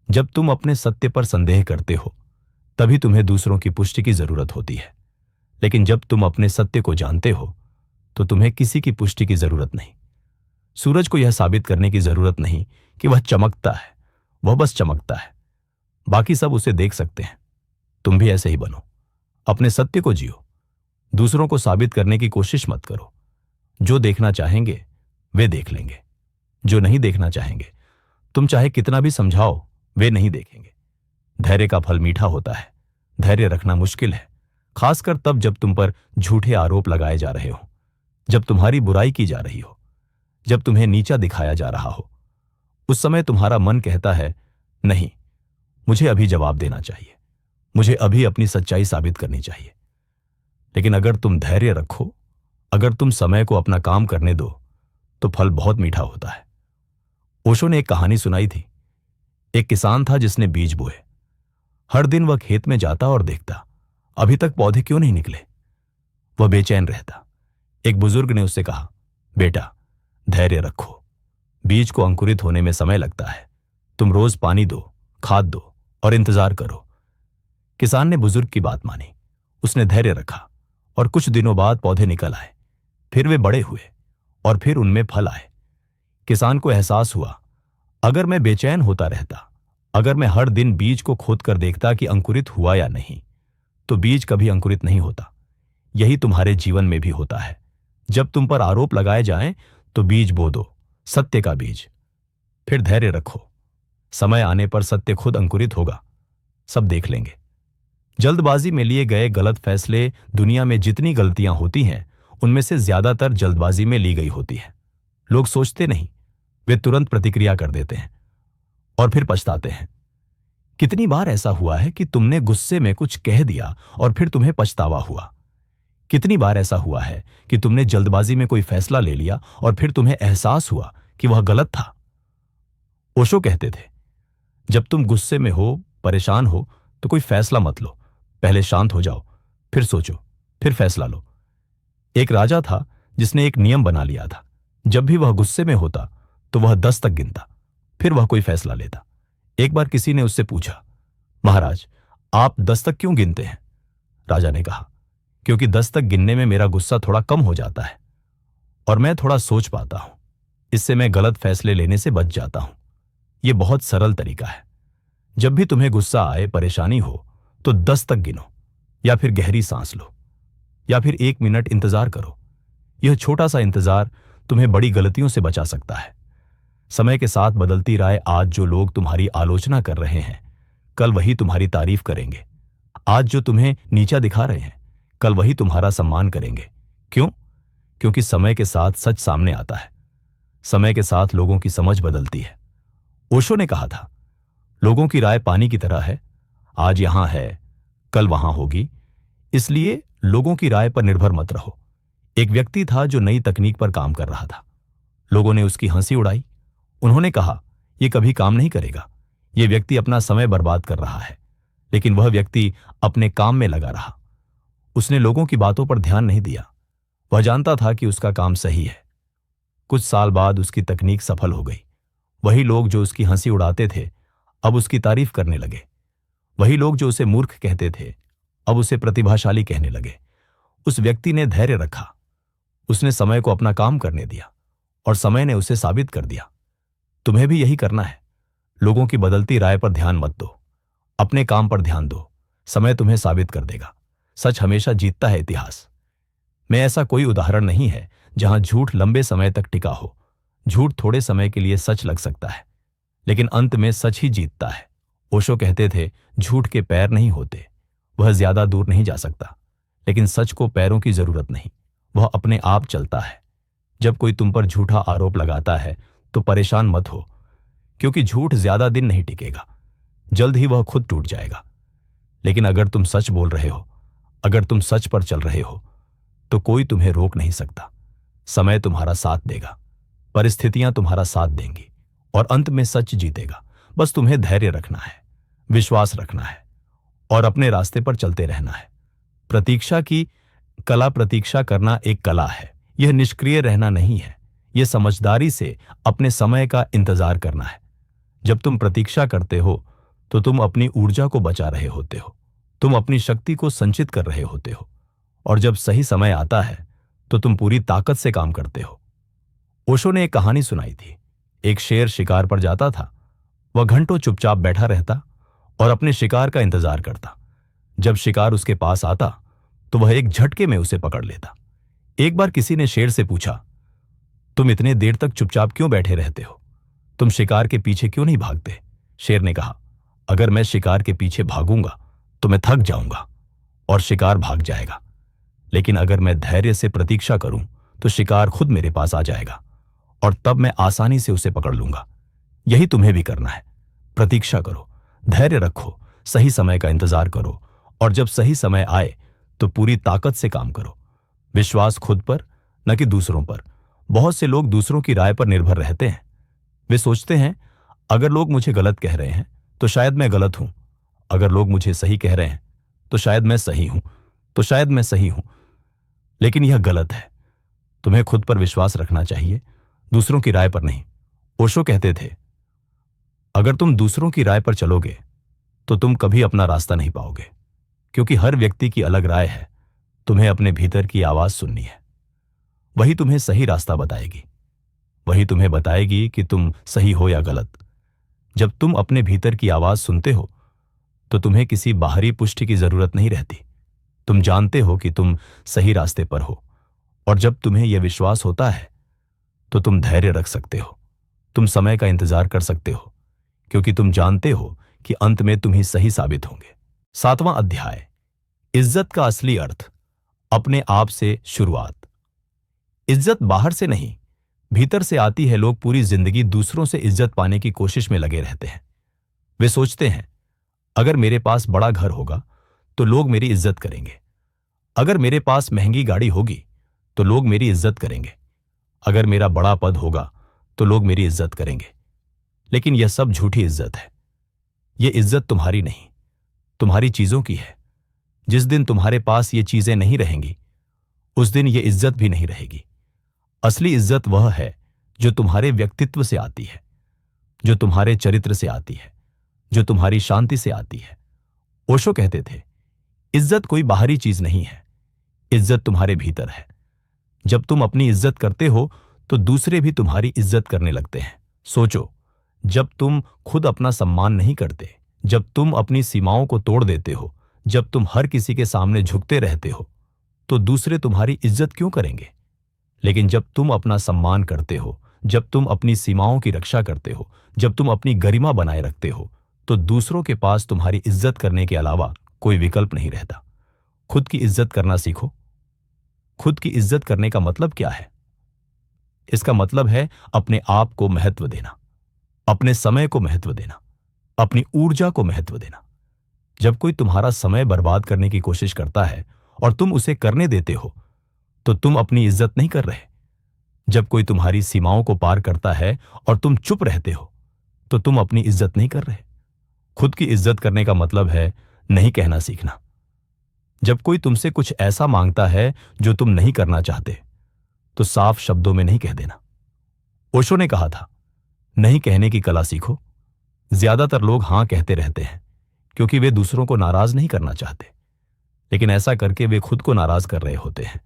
जब तुम अपने सत्य पर संदेह करते हो तभी तुम्हें दूसरों की पुष्टि की जरूरत होती है, लेकिन जब तुम अपने सत्य को जानते हो तो तुम्हें किसी की पुष्टि की जरूरत नहीं। सूरज को यह साबित करने की जरूरत नहीं कि वह चमकता है, वह बस चमकता है। बाकी सब उसे देख सकते हैं। तुम भी ऐसे ही बनो, अपने सत्य को जियो। दूसरों को साबित करने की कोशिश मत करो। जो देखना चाहेंगे वे देख लेंगे, जो नहीं देखना चाहेंगे तुम चाहे कितना भी समझाओ वे नहीं देखेंगे। धैर्य का फल मीठा होता है। धैर्य रखना मुश्किल है, खासकर तब जब तुम पर झूठे आरोप लगाए जा रहे हो, जब तुम्हारी बुराई की जा रही हो, जब तुम्हें नीचा दिखाया जा रहा हो। उस समय तुम्हारा मन कहता है, नहीं, मुझे अभी जवाब देना चाहिए, मुझे अभी अपनी सच्चाई साबित करनी चाहिए। लेकिन अगर तुम धैर्य रखो, अगर तुम समय को अपना काम करने दो, तो फल बहुत मीठा होता है। ओशो ने एक कहानी सुनाई थी। एक किसान था जिसने बीज बोए। हर दिन वह खेत में जाता और देखता, अभी तक पौधे क्यों नहीं निकले। वह बेचैन रहता। एक बुजुर्ग ने उससे कहा, बेटा, धैर्य रखो, बीज को अंकुरित होने में समय लगता है, तुम रोज पानी दो, खाद दो और इंतजार करो। किसान ने बुजुर्ग की बात मानी। उसने धैर्य रखा और कुछ दिनों बाद पौधे निकल आए। फिर वे बड़े हुए और फिर उनमें फल आए। किसान को एहसास हुआ, अगर मैं बेचैन होता रहता, अगर मैं हर दिन बीज को खोद कर देखता कि अंकुरित हुआ या नहीं, तो बीज कभी अंकुरित नहीं होता। यही तुम्हारे जीवन में भी होता है। जब तुम पर आरोप लगाए जाएं, तो बीज बो दो, सत्य का बीज। फिर धैर्य रखो। समय आने पर सत्य खुद अंकुरित होगा। सब देख लेंगे। जल्दबाजी में लिए गए गलत फैसले, दुनिया में जितनी गलतियां होती हैं, उनमें से ज्यादातर जल्दबाजी में ली गई होती है। लोग सोचते नहीं, वे तुरंत प्रतिक्रिया कर देते हैं और फिर पछताते हैं। कितनी बार ऐसा हुआ है कि तुमने गुस्से में कुछ कह दिया और फिर तुम्हें पछतावा हुआ? कितनी बार ऐसा हुआ है कि तुमने जल्दबाजी में कोई फैसला ले लिया और फिर तुम्हें एहसास हुआ कि वह गलत था? ओशो कहते थे, जब तुम गुस्से में हो, परेशान हो, तो कोई फैसला मत लो। पहले शांत हो जाओ, फिर सोचो, फिर फैसला लो। एक राजा था जिसने एक नियम बना लिया था। जब भी वह गुस्से में होता तो वह 10 तक गिनता, फिर वह कोई फैसला लेता। एक बार किसी ने उससे पूछा, महाराज, आप 10 तक क्यों गिनते हैं? राजा ने कहा, क्योंकि 10 तक गिनने में मेरा गुस्सा थोड़ा कम हो जाता है और मैं थोड़ा सोच पाता हूं। इससे मैं गलत फैसले लेने से बच जाता हूं। यह बहुत सरल तरीका है। जब भी तुम्हें गुस्सा आए, परेशानी हो, तो 10 तक गिनो, या फिर गहरी सांस लो, या फिर 1 मिनट इंतजार करो। यह छोटा सा इंतजार तुम्हें बड़ी गलतियों से बचा सकता है। समय के साथ बदलती राय, आज जो लोग तुम्हारी आलोचना कर रहे हैं, कल वही तुम्हारी तारीफ करेंगे। आज जो तुम्हें नीचा दिखा रहे हैं, कल वही तुम्हारा सम्मान करेंगे। क्यों? क्योंकि समय के साथ सच सामने आता है। समय के साथ लोगों की समझ बदलती है। ओशो ने कहा था, लोगों की राय पानी की तरह है, आज यहां है, कल वहां होगी। इसलिए लोगों की राय पर निर्भर मत रहो। एक व्यक्ति था जो नई तकनीक पर काम कर रहा था। लोगों ने उसकी हंसी उड़ाई। उन्होंने कहा, यह कभी काम नहीं करेगा, यह व्यक्ति अपना समय बर्बाद कर रहा है। लेकिन वह व्यक्ति अपने काम में लगा रहा। उसने लोगों की बातों पर ध्यान नहीं दिया। वह जानता था कि उसका काम सही है। कुछ साल बाद उसकी तकनीक सफल हो गई। वही लोग जो उसकी हंसी उड़ाते थे, अब उसकी तारीफ करने लगे। वही लोग जो उसे मूर्ख कहते थे, अब उसे प्रतिभाशाली कहने लगे। उस व्यक्ति ने धैर्य रखा। उसने समय को अपना काम करने दिया और समय ने उसे साबित कर दिया। तुम्हें भी यही करना है। लोगों की बदलती राय पर ध्यान मत दो, अपने काम पर ध्यान दो। समय तुम्हें साबित कर देगा। सच हमेशा जीतता है इतिहास में। ऐसा कोई उदाहरण नहीं है जहां झूठ लंबे समय तक टिका हो। झूठ थोड़े समय के लिए सच लग सकता है, लेकिन अंत में सच ही जीतता है। ओशो कहते थे, झूठ के पैर नहीं होते, वह ज्यादा दूर नहीं जा सकता। लेकिन सच को पैरों की जरूरत नहीं, वह अपने आप चलता है। जब कोई तुम पर झूठा आरोप लगाता है तो परेशान मत हो, क्योंकि झूठ ज्यादा दिन नहीं टिकेगा। जल्द ही वह खुद टूट जाएगा। लेकिन अगर तुम सच बोल रहे हो, अगर तुम सच पर चल रहे हो, तो कोई तुम्हें रोक नहीं सकता। समय तुम्हारा साथ देगा, परिस्थितियां तुम्हारा साथ देंगी और अंत में सच जीतेगा। बस तुम्हें धैर्य रखना है, विश्वास रखना है और अपने रास्ते पर चलते रहना है। प्रतीक्षा की कला, प्रतीक्षा करना एक कला है। यह निष्क्रिय रहना नहीं है। यह समझदारी से अपने समय का इंतजार करना है। जब तुम प्रतीक्षा करते हो तो तुम अपनी ऊर्जा को बचा रहे होते हो, तुम अपनी शक्ति को संचित कर रहे होते हो, और जब सही समय आता है तो तुम पूरी ताकत से काम करते हो। ओशो ने एक कहानी सुनाई थी। एक शेर शिकार पर जाता था। वह घंटों चुपचाप बैठा रहता और अपने शिकार का इंतजार करता। जब शिकार उसके पास आता तो वह एक झटके में उसे पकड़ लेता। एक बार किसी ने शेर से पूछा, तुम इतने देर तक चुपचाप क्यों बैठे रहते हो? तुम शिकार के पीछे क्यों नहीं भागते? शेर ने कहा, अगर मैं शिकार के पीछे भागूंगा तो मैं थक जाऊंगा और शिकार भाग जाएगा। लेकिन अगर मैं धैर्य से प्रतीक्षा करूं तो शिकार खुद मेरे पास आ जाएगा और तब मैं आसानी से उसे पकड़ लूंगा। यही तुम्हें भी करना है। प्रतीक्षा करो, धैर्य रखो, सही समय का इंतजार करो और जब सही समय आए तो पूरी ताकत से काम करो। विश्वास खुद पर, न कि दूसरों पर। बहुत से लोग दूसरों की राय पर निर्भर रहते हैं। वे सोचते हैं, अगर लोग मुझे गलत कह रहे हैं तो शायद मैं गलत हूं, अगर लोग मुझे सही कह रहे हैं तो शायद मैं सही हूं, तो शायद मैं सही हूं। लेकिन यह गलत है। तुम्हें खुद पर विश्वास रखना चाहिए, दूसरों की राय पर नहीं। ओशो कहते थे, अगर तुम दूसरों की राय पर चलोगे तो तुम कभी अपना रास्ता नहीं पाओगे, क्योंकि हर व्यक्ति की अलग राय है। तुम्हें अपने भीतर की आवाज सुननी है। वही तुम्हें सही रास्ता बताएगी। वही तुम्हें बताएगी कि तुम सही हो या गलत। जब तुम अपने भीतर की आवाज सुनते हो तो तुम्हें किसी बाहरी पुष्टि की जरूरत नहीं रहती। तुम जानते हो कि तुम सही रास्ते पर हो, और जब तुम्हें यह विश्वास होता है तो तुम धैर्य रख सकते हो। तुम समय का इंतजार कर सकते हो, क्योंकि तुम जानते हो कि अंत में तुम ही सही साबित होंगे। 7वां अध्याय, इज्जत का असली अर्थ, अपने आप से शुरुआत। इज्जत बाहर से नहीं, भीतर से आती है। लोग पूरी जिंदगी दूसरों से इज्जत पाने की कोशिश में लगे रहते हैं। वे सोचते हैं, अगर मेरे पास बड़ा घर होगा तो लोग मेरी इज्जत करेंगे। अगर मेरे पास महंगी गाड़ी होगी तो लोग मेरी इज्जत करेंगे। अगर मेरा बड़ा पद होगा तो लोग मेरी इज्जत करेंगे। लेकिन यह सब झूठी इज्जत है। यह इज्जत तुम्हारी नहीं, तुम्हारी चीजों की है। जिस दिन तुम्हारे पास ये चीजें नहीं रहेंगी, उस दिन यह इज्जत भी नहीं रहेगी। असली इज्जत वह है जो तुम्हारे व्यक्तित्व से आती है, जो तुम्हारे चरित्र से आती है, जो तुम्हारी शांति से आती है। ओशो कहते थे, इज्जत कोई बाहरी चीज नहीं है, इज्जत तुम्हारे भीतर है। जब तुम अपनी इज्जत करते हो तो दूसरे भी तुम्हारी इज्जत करने लगते हैं। सोचो, जब तुम खुद अपना सम्मान नहीं करते, जब तुम अपनी सीमाओं को तोड़ देते हो, जब तुम हर किसी के सामने झुकते रहते हो, तो दूसरे तुम्हारी इज्जत क्यों करेंगे? लेकिन जब तुम अपना सम्मान करते हो, जब तुम अपनी सीमाओं की रक्षा करते हो, जब तुम अपनी गरिमा बनाए रखते हो, तो दूसरों के पास तुम्हारी इज्जत करने के अलावा कोई विकल्प नहीं रहता। खुद की इज्जत करना सीखो। खुद की इज्जत करने का मतलब क्या है? इसका मतलब है अपने आप को महत्व देना, अपने समय को महत्व देना, अपनी ऊर्जा को महत्व देना। जब कोई तुम्हारा समय बर्बाद करने की कोशिश करता है और तुम उसे करने देते हो, तो तुम अपनी इज्जत नहीं कर रहे। जब कोई तुम्हारी सीमाओं को पार करता है और तुम चुप रहते हो, तो तुम अपनी इज्जत नहीं कर रहे। खुद की इज्जत करने का मतलब है नहीं कहना सीखना। जब कोई तुमसे कुछ ऐसा मांगता है जो तुम नहीं करना चाहते, तो साफ शब्दों में नहीं कह देना। ओशो ने कहा था, नहीं कहने की कला सीखो। ज्यादातर लोग हां कहते रहते हैं क्योंकि वे दूसरों को नाराज नहीं करना चाहते, लेकिन ऐसा करके वे खुद को नाराज कर रहे होते हैं।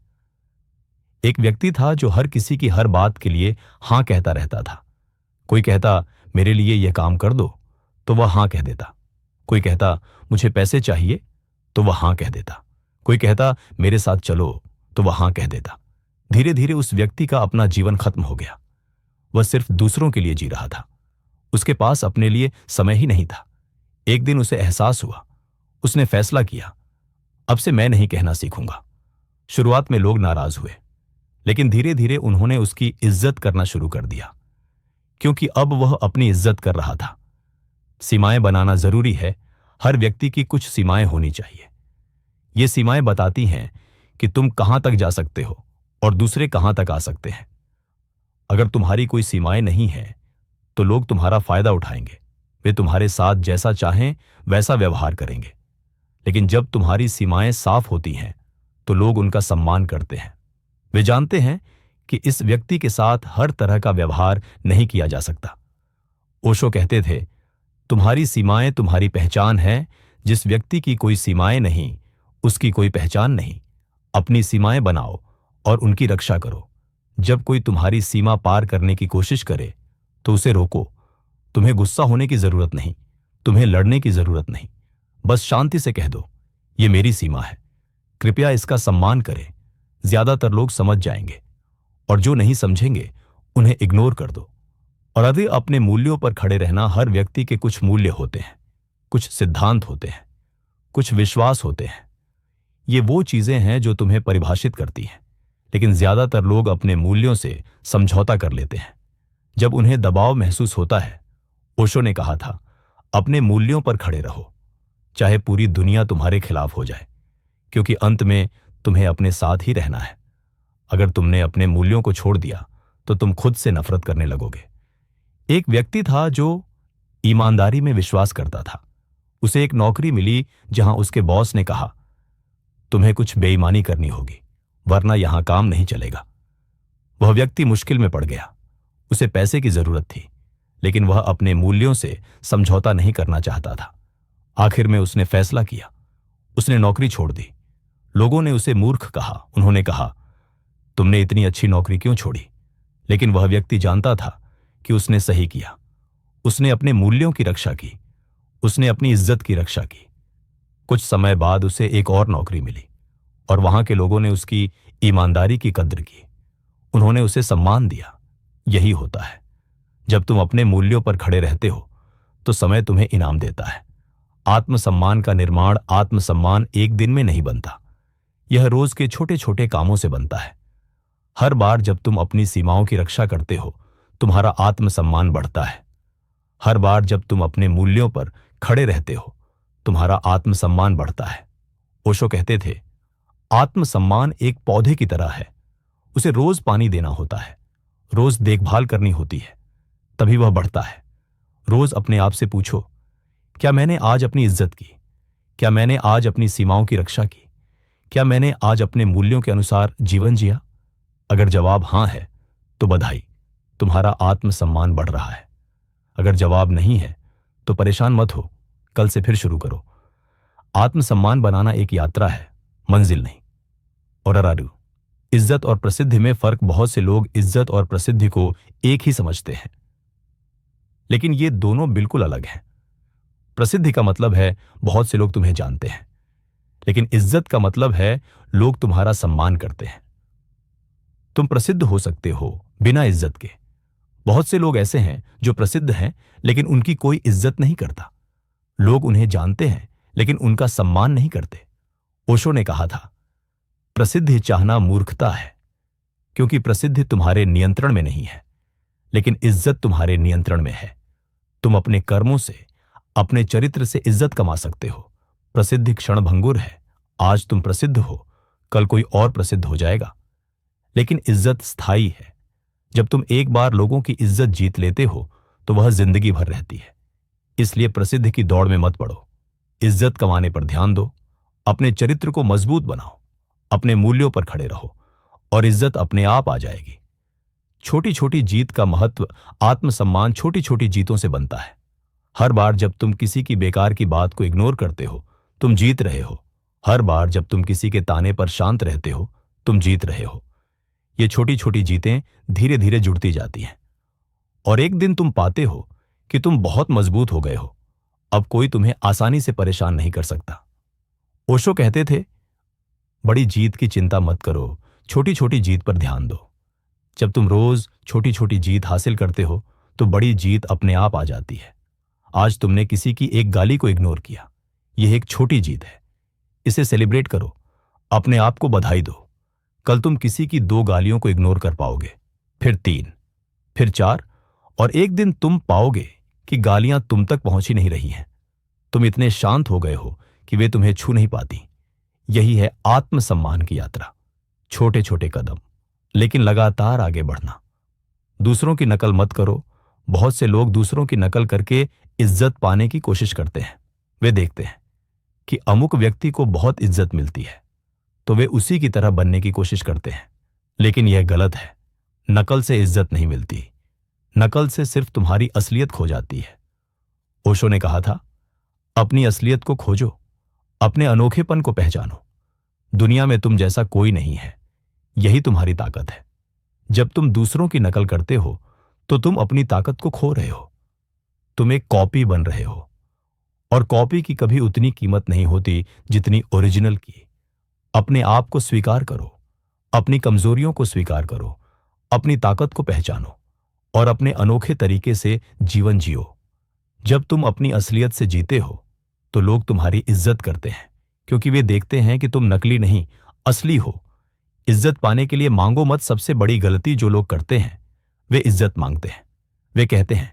एक व्यक्ति था जो हर किसी की हर बात के लिए हां कहता रहता था। कोई कहता, मेरे लिए यह काम कर दो, तो वह हां कह देता। कोई कहता, मुझे पैसे चाहिए, तो वह हां कह देता। कोई कहता, मेरे साथ चलो, तो वह हां कह देता। धीरे धीरे उस व्यक्ति का अपना जीवन खत्म हो गया। वह सिर्फ दूसरों के लिए जी रहा था। उसके पास अपने लिए समय ही नहीं था। एक दिन उसे एहसास हुआ। उसने फैसला किया, अब से मैं नहीं कहना सीखूंगा। शुरुआत में लोग नाराज हुए, लेकिन धीरे धीरे उन्होंने उसकी इज्जत करना शुरू कर दिया, क्योंकि अब वह अपनी इज्जत कर रहा था। सीमाएं बनाना जरूरी है। हर व्यक्ति की कुछ सीमाएं होनी चाहिए। ये सीमाएं बताती हैं कि तुम कहां तक जा सकते हो और दूसरे कहां तक आ सकते हैं। अगर तुम्हारी कोई सीमाएं नहीं है तो लोग तुम्हारा फायदा उठाएंगे। वे तुम्हारे साथ जैसा चाहें वैसा व्यवहार करेंगे। लेकिन जब तुम्हारी सीमाएं साफ होती हैं तो लोग उनका सम्मान करते हैं। वे जानते हैं कि इस व्यक्ति के साथ हर तरह का व्यवहार नहीं किया जा सकता। ओशो कहते थे, तुम्हारी सीमाएं तुम्हारी पहचान है। जिस व्यक्ति की कोई सीमाएं नहीं, उसकी कोई पहचान नहीं। अपनी सीमाएं बनाओ और उनकी रक्षा करो। जब कोई तुम्हारी सीमा पार करने की कोशिश करे तो उसे रोको। तुम्हें गुस्सा होने की जरूरत नहीं, तुम्हें लड़ने की जरूरत नहीं। बस शांति से कह दो, ये मेरी सीमा है, कृपया इसका सम्मान करें। ज्यादातर लोग समझ जाएंगे, और जो नहीं समझेंगे उन्हें इग्नोर कर दो। और यदि अपने मूल्यों पर खड़े रहना, हर व्यक्ति के कुछ मूल्य होते हैं, कुछ सिद्धांत होते हैं, कुछ विश्वास होते हैं। ये वो चीजें हैं जो तुम्हें परिभाषित करती हैं। लेकिन ज्यादातर लोग अपने मूल्यों से समझौता कर लेते हैं जब उन्हें दबाव महसूस होता है। ओशो ने कहा था, अपने मूल्यों पर खड़े रहो, चाहे पूरी दुनिया तुम्हारे खिलाफ हो जाए, क्योंकि अंत में तुम्हें अपने साथ ही रहना है। अगर तुमने अपने मूल्यों को छोड़ दिया तो तुम खुद से नफरत करने लगोगे। एक व्यक्ति था जो ईमानदारी में विश्वास करता था। उसे एक नौकरी मिली जहां उसके बॉस ने कहा, तुम्हें कुछ बेईमानी करनी होगी, वरना यहां काम नहीं चलेगा। वह व्यक्ति मुश्किल में पड़ गया। उसे पैसे की जरूरत थी, लेकिन वह अपने मूल्यों से समझौता नहीं करना चाहता था। आखिर में उसने फैसला किया। उसने नौकरी छोड़ दी। लोगों ने उसे मूर्ख कहा। उन्होंने कहा, तुमने इतनी अच्छी नौकरी क्यों छोड़ी? लेकिन वह व्यक्ति जानता था कि उसने सही किया। उसने अपने मूल्यों की रक्षा की। उसने अपनी इज्जत की रक्षा की। कुछ समय बाद उसे एक और नौकरी मिली और वहां के लोगों ने उसकी ईमानदारी की कद्र की। उन्होंने उसे सम्मान दिया। यही होता है, जब तुम अपने मूल्यों पर खड़े रहते हो तो समय तुम्हें इनाम देता है। आत्मसम्मान का निर्माण आत्मसम्मान एक दिन में नहीं बनता। यह रोज के छोटे छोटे कामों से बनता है। हर बार जब तुम अपनी सीमाओं की रक्षा करते हो, तुम्हारा आत्मसम्मान बढ़ता है। हर बार जब तुम अपने मूल्यों पर खड़े रहते हो, तुम्हारा आत्मसम्मान बढ़ता है। ओशो कहते थे, आत्मसम्मान एक पौधे की तरह है। उसे रोज पानी देना होता है, रोज देखभाल करनी होती है, तभी वह बढ़ता है। रोज अपने आप से पूछो, क्या मैंने आज अपनी इज्जत की? क्या मैंने आज अपनी सीमाओं की रक्षा की? क्या मैंने आज अपने मूल्यों के अनुसार जीवन जिया? अगर जवाब हां है तो बधाई, तुम्हारा आत्मसम्मान बढ़ रहा है। अगर जवाब नहीं है तो परेशान मत हो, कल से फिर शुरू करो। आत्मसम्मान बनाना एक यात्रा है, मंजिल नहीं। और अरारू, इज्जत और प्रसिद्धि में फर्क। बहुत से लोग इज्जत और प्रसिद्धि को एक ही समझते हैं, लेकिन ये दोनों बिल्कुल अलग हैं। प्रसिद्धि का मतलब है बहुत से लोग तुम्हें जानते हैं, लेकिन इज्जत का मतलब है लोग तुम्हारा सम्मान करते हैं। तुम प्रसिद्ध हो सकते हो बिना इज्जत के। बहुत से लोग ऐसे हैं जो प्रसिद्ध हैं लेकिन उनकी कोई इज्जत नहीं करता। लोग उन्हें जानते हैं लेकिन उनका सम्मान नहीं करते। ओशो ने कहा था, प्रसिद्धि चाहना मूर्खता है, क्योंकि प्रसिद्धि तुम्हारे नियंत्रण में नहीं है, लेकिन इज्जत तुम्हारे नियंत्रण में है। तुम अपने कर्मों से, अपने चरित्र से इज्जत कमा सकते हो। प्रसिद्धि क्षणभंगुर है। आज तुम प्रसिद्ध हो, कल कोई और प्रसिद्ध हो जाएगा, लेकिन इज्जत स्थायी है। जब तुम एक बार लोगों की इज्जत जीत लेते हो तो वह जिंदगी भर रहती है। इसलिए प्रसिद्धि की दौड़ में मत पड़ो। इज्जत कमाने पर ध्यान दो। अपने चरित्र को मजबूत बनाओ। अपने मूल्यों पर खड़े रहो और इज्जत अपने आप आ जाएगी। छोटी छोटी जीत का महत्व। आत्मसम्मान छोटी छोटी जीतों से बनता है। हर बार जब तुम किसी की बेकार की बात को इग्नोर करते हो, तुम जीत रहे हो। हर बार जब तुम किसी के ताने पर शांत रहते हो, तुम जीत रहे हो। ये छोटी छोटी जीतें धीरे धीरे जुड़ती जाती हैं और एक दिन तुम पाते हो कि तुम बहुत मजबूत हो गए हो। अब कोई तुम्हें आसानी से परेशान नहीं कर सकता। ओशो कहते थे, बड़ी जीत की चिंता मत करो, छोटी छोटी जीत पर ध्यान दो। जब तुम रोज छोटी छोटी जीत हासिल करते हो तो बड़ी जीत अपने आप आ जाती है। आज तुमने किसी की एक गाली को इग्नोर किया, यह एक छोटी जीत है। इसे सेलिब्रेट करो, अपने आप को बधाई दो। कल तुम किसी की 2 गालियों को इग्नोर कर पाओगे, फिर 3, फिर 4, और एक दिन तुम पाओगे कि गालियां तुम तक पहुंची नहीं रही हैं। तुम इतने शांत हो गए हो कि वे तुम्हें छू नहीं पाती। यही है आत्मसम्मान की यात्रा। छोटे छोटे कदम, लेकिन लगातार आगे बढ़ना। दूसरों की नकल मत करो। बहुत से लोग दूसरों की नकल करके इज्जत पाने की कोशिश करते हैं। वे देखते हैं कि अमुक व्यक्ति को बहुत इज्जत मिलती है तो वे उसी की तरह बनने की कोशिश करते हैं, लेकिन यह गलत है। नकल से इज्जत नहीं मिलती। नकल से सिर्फ तुम्हारी असलियत खो जाती है। ओशो ने कहा था, अपनी असलियत को खोजो, अपने अनोखेपन को पहचानो। दुनिया में तुम जैसा कोई नहीं है, यही तुम्हारी ताकत है। जब तुम दूसरों की नकल करते हो तो तुम अपनी ताकत को खो रहे हो। तुम एक कॉपी बन रहे हो, और कॉपी की कभी उतनी कीमत नहीं होती जितनी ओरिजिनल की। अपने आप को स्वीकार करो, अपनी कमजोरियों को स्वीकार करो, अपनी ताकत को पहचानो और अपने अनोखे तरीके से जीवन जियो। जब तुम अपनी असलियत से जीते हो तो लोग तुम्हारी इज्जत करते हैं, क्योंकि वे देखते हैं कि तुम नकली नहीं, असली हो। इज्जत पाने के लिए मांगो मत। सबसे बड़ी गलती जो लोग करते हैं, वे इज्जत मांगते हैं। वे कहते हैं,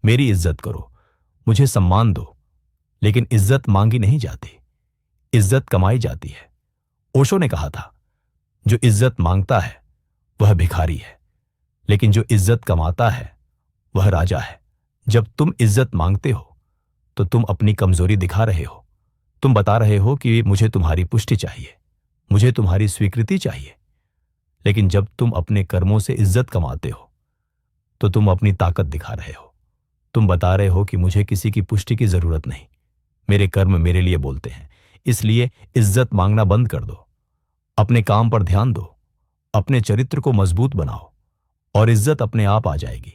मेरी इज्जत करो, मुझे सम्मान दो। लेकिन इज्जत मांगी नहीं जाती, इज्जत कमाई जाती है। ओशो ने कहा था, जो इज्जत मांगता है वह भिखारी है, लेकिन जो इज्जत कमाता है वह राजा है। जब तुम इज्जत मांगते हो तो तुम अपनी कमजोरी दिखा रहे हो। तुम बता रहे हो कि मुझे तुम्हारी पुष्टि चाहिए, मुझे तुम्हारी स्वीकृति चाहिए। लेकिन जब तुम अपने कर्मों से इज्जत कमाते हो तो तुम अपनी ताकत दिखा रहे हो। तुम बता रहे हो कि मुझे किसी की पुष्टि की जरूरत नहीं, मेरे कर्म मेरे लिए बोलते हैं, इसलिए इज्जत मांगना बंद कर दो। अपने काम पर ध्यान दो, अपने चरित्र को मजबूत बनाओ और इज्जत अपने आप आ जाएगी।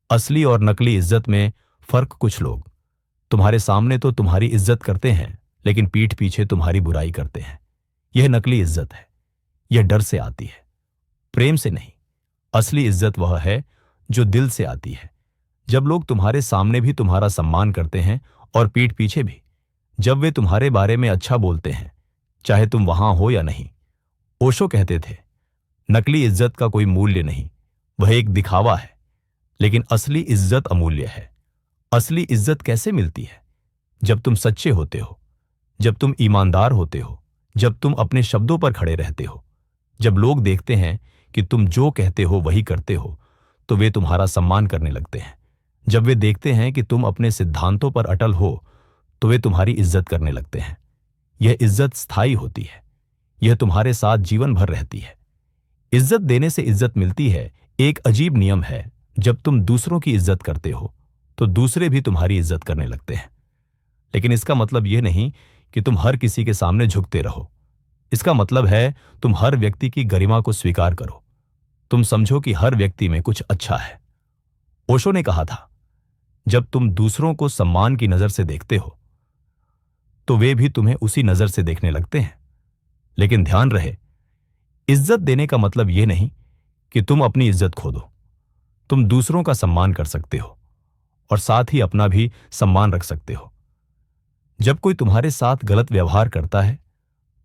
असली और नकली इज्जत में फर्क कुछ लोग तुम्हारे सामने तो तुम्हारी इज्जत करते हैं, लेकिन पीठ पीछे तुम्हारी बुराई करते हैं। यह नकली इज्जत है। यह डर से आती है, प्रेम से नहीं। असली इज्जत वह है जो दिल से आती है। जब लोग तुम्हारे सामने भी तुम्हारा सम्मान करते हैं और पीठ पीछे भी, जब वे तुम्हारे बारे में अच्छा बोलते हैं, चाहे तुम वहां हो या नहीं। ओशो कहते थे, नकली इज्जत का कोई मूल्य नहीं, वह एक दिखावा है, लेकिन असली इज्जत अमूल्य है। असली इज्जत कैसे मिलती है? जब तुम सच्चे होते हो, जब तुम ईमानदार होते हो, जब तुम अपने शब्दों पर खड़े रहते हो। जब लोग देखते हैं कि तुम जो कहते हो वही करते हो, तो वे तुम्हारा सम्मान करने लगते हैं। जब वे देखते हैं कि तुम अपने सिद्धांतों पर अटल हो, तो वे तुम्हारी इज्जत करने लगते हैं। यह इज्जत स्थायी होती है, यह तुम्हारे साथ जीवन भर रहती है। इज्जत देने से इज्जत मिलती है एक अजीब नियम है। जब तुम दूसरों की इज्जत करते हो, तो दूसरे भी तुम्हारी इज्जत करने लगते हैं। लेकिन इसका मतलब यह नहीं कि तुम हर किसी के सामने झुकते रहो। इसका मतलब है तुम हर व्यक्ति की गरिमा को स्वीकार करो। तुम समझो कि हर व्यक्ति में कुछ अच्छा है। ओशो ने कहा था, जब तुम दूसरों को सम्मान की नजर से देखते हो, तो वे भी तुम्हें उसी नजर से देखने लगते हैं। लेकिन ध्यान रहे, इज्जत देने का मतलब यह नहीं कि तुम अपनी इज्जत खो दो। तुम दूसरों का सम्मान कर सकते हो और साथ ही अपना भी सम्मान रख सकते हो। जब कोई तुम्हारे साथ गलत व्यवहार करता है,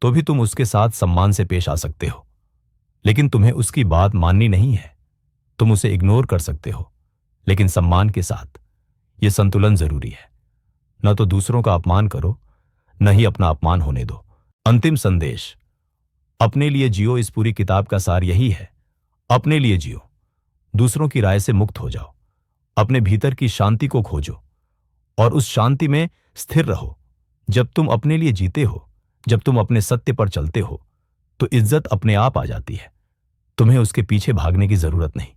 तो भी तुम उसके साथ सम्मान से पेश आ सकते हो। लेकिन तुम्हें उसकी बात माननी नहीं है। तुम उसे इग्नोर कर सकते हो, लेकिन सम्मान के साथ। यह संतुलन जरूरी है। न तो दूसरों का अपमान करो, न ही अपना अपमान होने दो। अंतिम संदेश, अपने लिए जियो। इस पूरी किताब का सार यही है, अपने लिए जियो। दूसरों की राय से मुक्त हो जाओ, अपने भीतर की शांति को खोजो और उस शांति में स्थिर रहो। जब तुम अपने लिए जीते हो, जब तुम अपने सत्य पर चलते हो, तो इज्जत अपने आप आ जाती है। तुम्हें उसके पीछे भागने की जरूरत नहीं।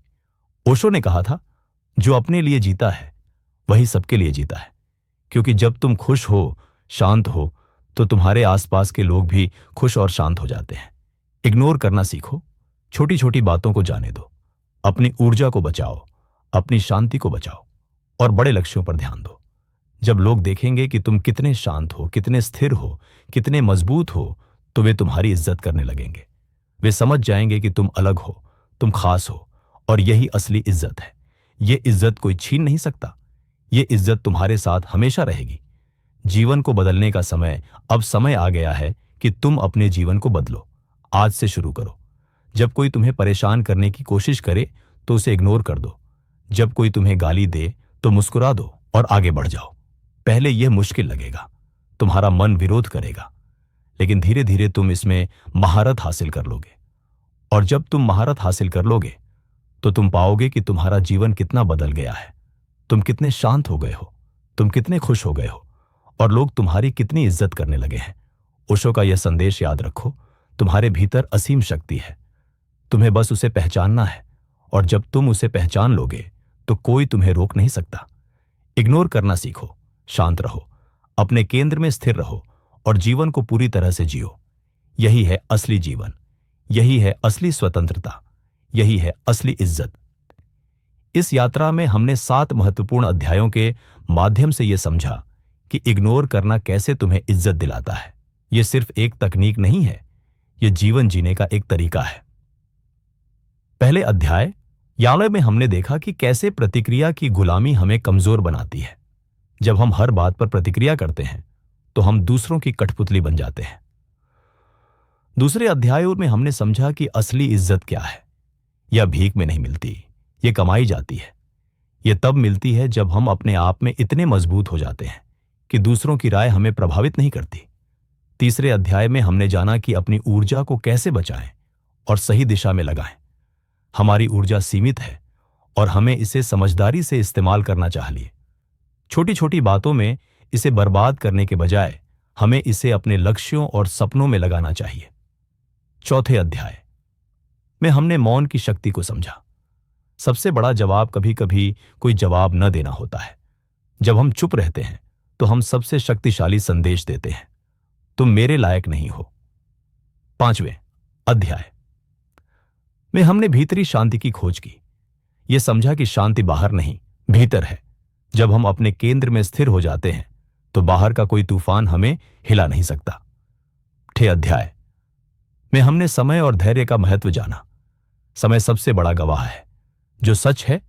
ओशो ने कहा था, जो अपने लिए जीता है वही सबके लिए जीता है। क्योंकि जब तुम खुश हो, शांत हो, तो तुम्हारे आसपास के लोग भी खुश और शांत हो जाते हैं। इग्नोर करना सीखो, छोटी छोटी बातों को जाने दो, अपनी ऊर्जा को बचाओ, अपनी शांति को बचाओ और बड़े लक्ष्यों पर ध्यान दो। जब लोग देखेंगे कि तुम कितने शांत हो, कितने स्थिर हो, कितने मजबूत हो, तो वे तुम्हारी इज्जत करने लगेंगे। वे समझ जाएंगे कि तुम अलग हो, तुम खास हो, और यही असली इज्जत है। ये इज्जत कोई छीन नहीं सकता। ये इज्जत तुम्हारे साथ हमेशा रहेगी। जीवन को बदलने का समय अब समय आ गया है कि तुम अपने जीवन को बदलो। आज से शुरू करो। जब कोई तुम्हें परेशान करने की कोशिश करे, तो उसे इग्नोर कर दो। जब कोई तुम्हें गाली दे, तो मुस्कुरा दो और आगे बढ़ जाओ। पहले यह मुश्किल लगेगा, तुम्हारा मन विरोध करेगा, लेकिन धीरे धीरे तुम इसमें महारत हासिल कर लोगे। और जब तुम महारत हासिल कर लोगे, तो तुम पाओगे कि तुम्हारा जीवन कितना बदल गया है। तुम कितने शांत हो गए हो, तुम कितने खुश हो गए हो, और लोग तुम्हारी कितनी इज्जत करने लगे हैं। ओशो का यह संदेश याद रखो, तुम्हारे भीतर असीम शक्ति है। तुम्हें बस उसे पहचानना है, और जब तुम उसे पहचान लोगे, तो कोई तुम्हें रोक नहीं सकता। इग्नोर करना सीखो, शांत रहो, अपने केंद्र में स्थिर रहो और जीवन को पूरी तरह से जियो। यही है असली जीवन, यही है असली स्वतंत्रता, यही है असली इज्जत। इस यात्रा में हमने 7 महत्वपूर्ण अध्यायों के माध्यम से यह समझा कि इग्नोर करना कैसे तुम्हें इज्जत दिलाता है। यह सिर्फ एक तकनीक नहीं है, यह जीवन जीने का एक तरीका है। पहले अध्याय यालय में हमने देखा कि कैसे प्रतिक्रिया की गुलामी हमें कमजोर बनाती है। जब हम हर बात पर प्रतिक्रिया करते हैं, तो हम दूसरों की कठपुतली बन जाते हैं। दूसरे अध्यायों में हमने समझा कि असली इज्जत क्या है। यह भीख में नहीं मिलती, यह कमाई जाती है। यह तब मिलती है जब हम अपने आप में इतने मजबूत हो जाते हैं कि दूसरों की राय हमें प्रभावित नहीं करती। तीसरे अध्याय में हमने जाना कि अपनी ऊर्जा को कैसे बचाएं और सही दिशा में लगाएं। हमारी ऊर्जा सीमित है और हमें इसे समझदारी से इस्तेमाल करना चाहिए। छोटी छोटी बातों में इसे बर्बाद करने के बजाय हमें इसे अपने लक्ष्यों और सपनों में लगाना चाहिए। चौथे अध्याय में हमने मौन की शक्ति को समझा। सबसे बड़ा जवाब कभी कभी कोई जवाब न देना होता है। जब हम चुप रहते हैं तो हम सबसे शक्तिशाली संदेश देते हैं, तुम मेरे लायक नहीं हो। 5वें अध्याय में हमने भीतरी शांति की खोज की। यह समझा कि शांति बाहर नहीं, भीतर है। जब हम अपने केंद्र में स्थिर हो जाते हैं तो बाहर का कोई तूफान हमें हिला नहीं सकता। 6 अध्याय में हमने समय और धैर्य का महत्व जाना। समय सबसे बड़ा गवाह है। जो सच है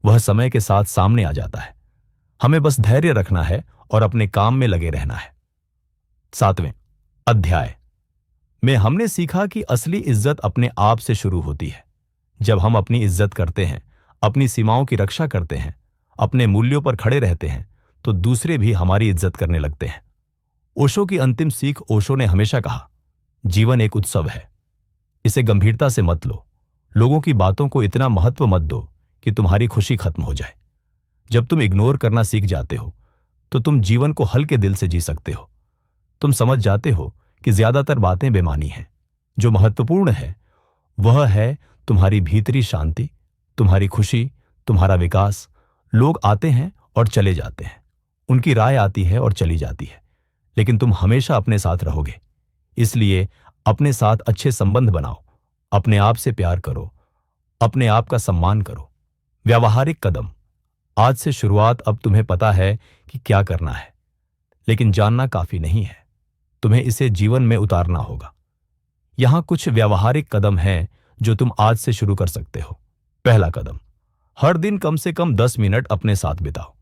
वह समय के साथ सामने आ जाता है। हमें बस धैर्य रखना है और अपने काम में लगे रहना है। 7वें अध्याय में हमने सीखा कि असली इज्जत अपने आप से शुरू होती है। जब हम अपनी इज्जत करते हैं, अपनी सीमाओं की रक्षा करते हैं, अपने मूल्यों पर खड़े रहते हैं, तो दूसरे भी हमारी इज्जत करने लगते हैं। ओशो की अंतिम सीख। ओशो ने हमेशा कहा, जीवन एक उत्सव है, इसे गंभीरता से मत लो। लोगों की बातों को इतना महत्व मत दो कि तुम्हारी खुशी खत्म हो जाए। जब तुम इग्नोर करना सीख जाते हो तो तुम जीवन को हल्के दिल से जी सकते हो। तुम समझ जाते हो कि ज्यादातर बातें बेमानी हैं। जो महत्वपूर्ण है वह है तुम्हारी भीतरी शांति, तुम्हारी खुशी, तुम्हारा विकास। लोग आते हैं और चले जाते हैं, उनकी राय आती है और चली जाती है, लेकिन तुम हमेशा अपने साथ रहोगे। इसलिए अपने साथ अच्छे संबंध बनाओ, अपने आप से प्यार करो, अपने आप का सम्मान करो। व्यावहारिक कदम। आज से शुरुआत। अब तुम्हें पता है कि क्या करना है, लेकिन जानना काफी नहीं है, तुम्हें इसे जीवन में उतारना होगा। यहां कुछ व्यावहारिक कदम हैं जो तुम आज से शुरू कर सकते हो। पहला कदम, हर दिन कम से कम 10 मिनट अपने साथ बिताओ।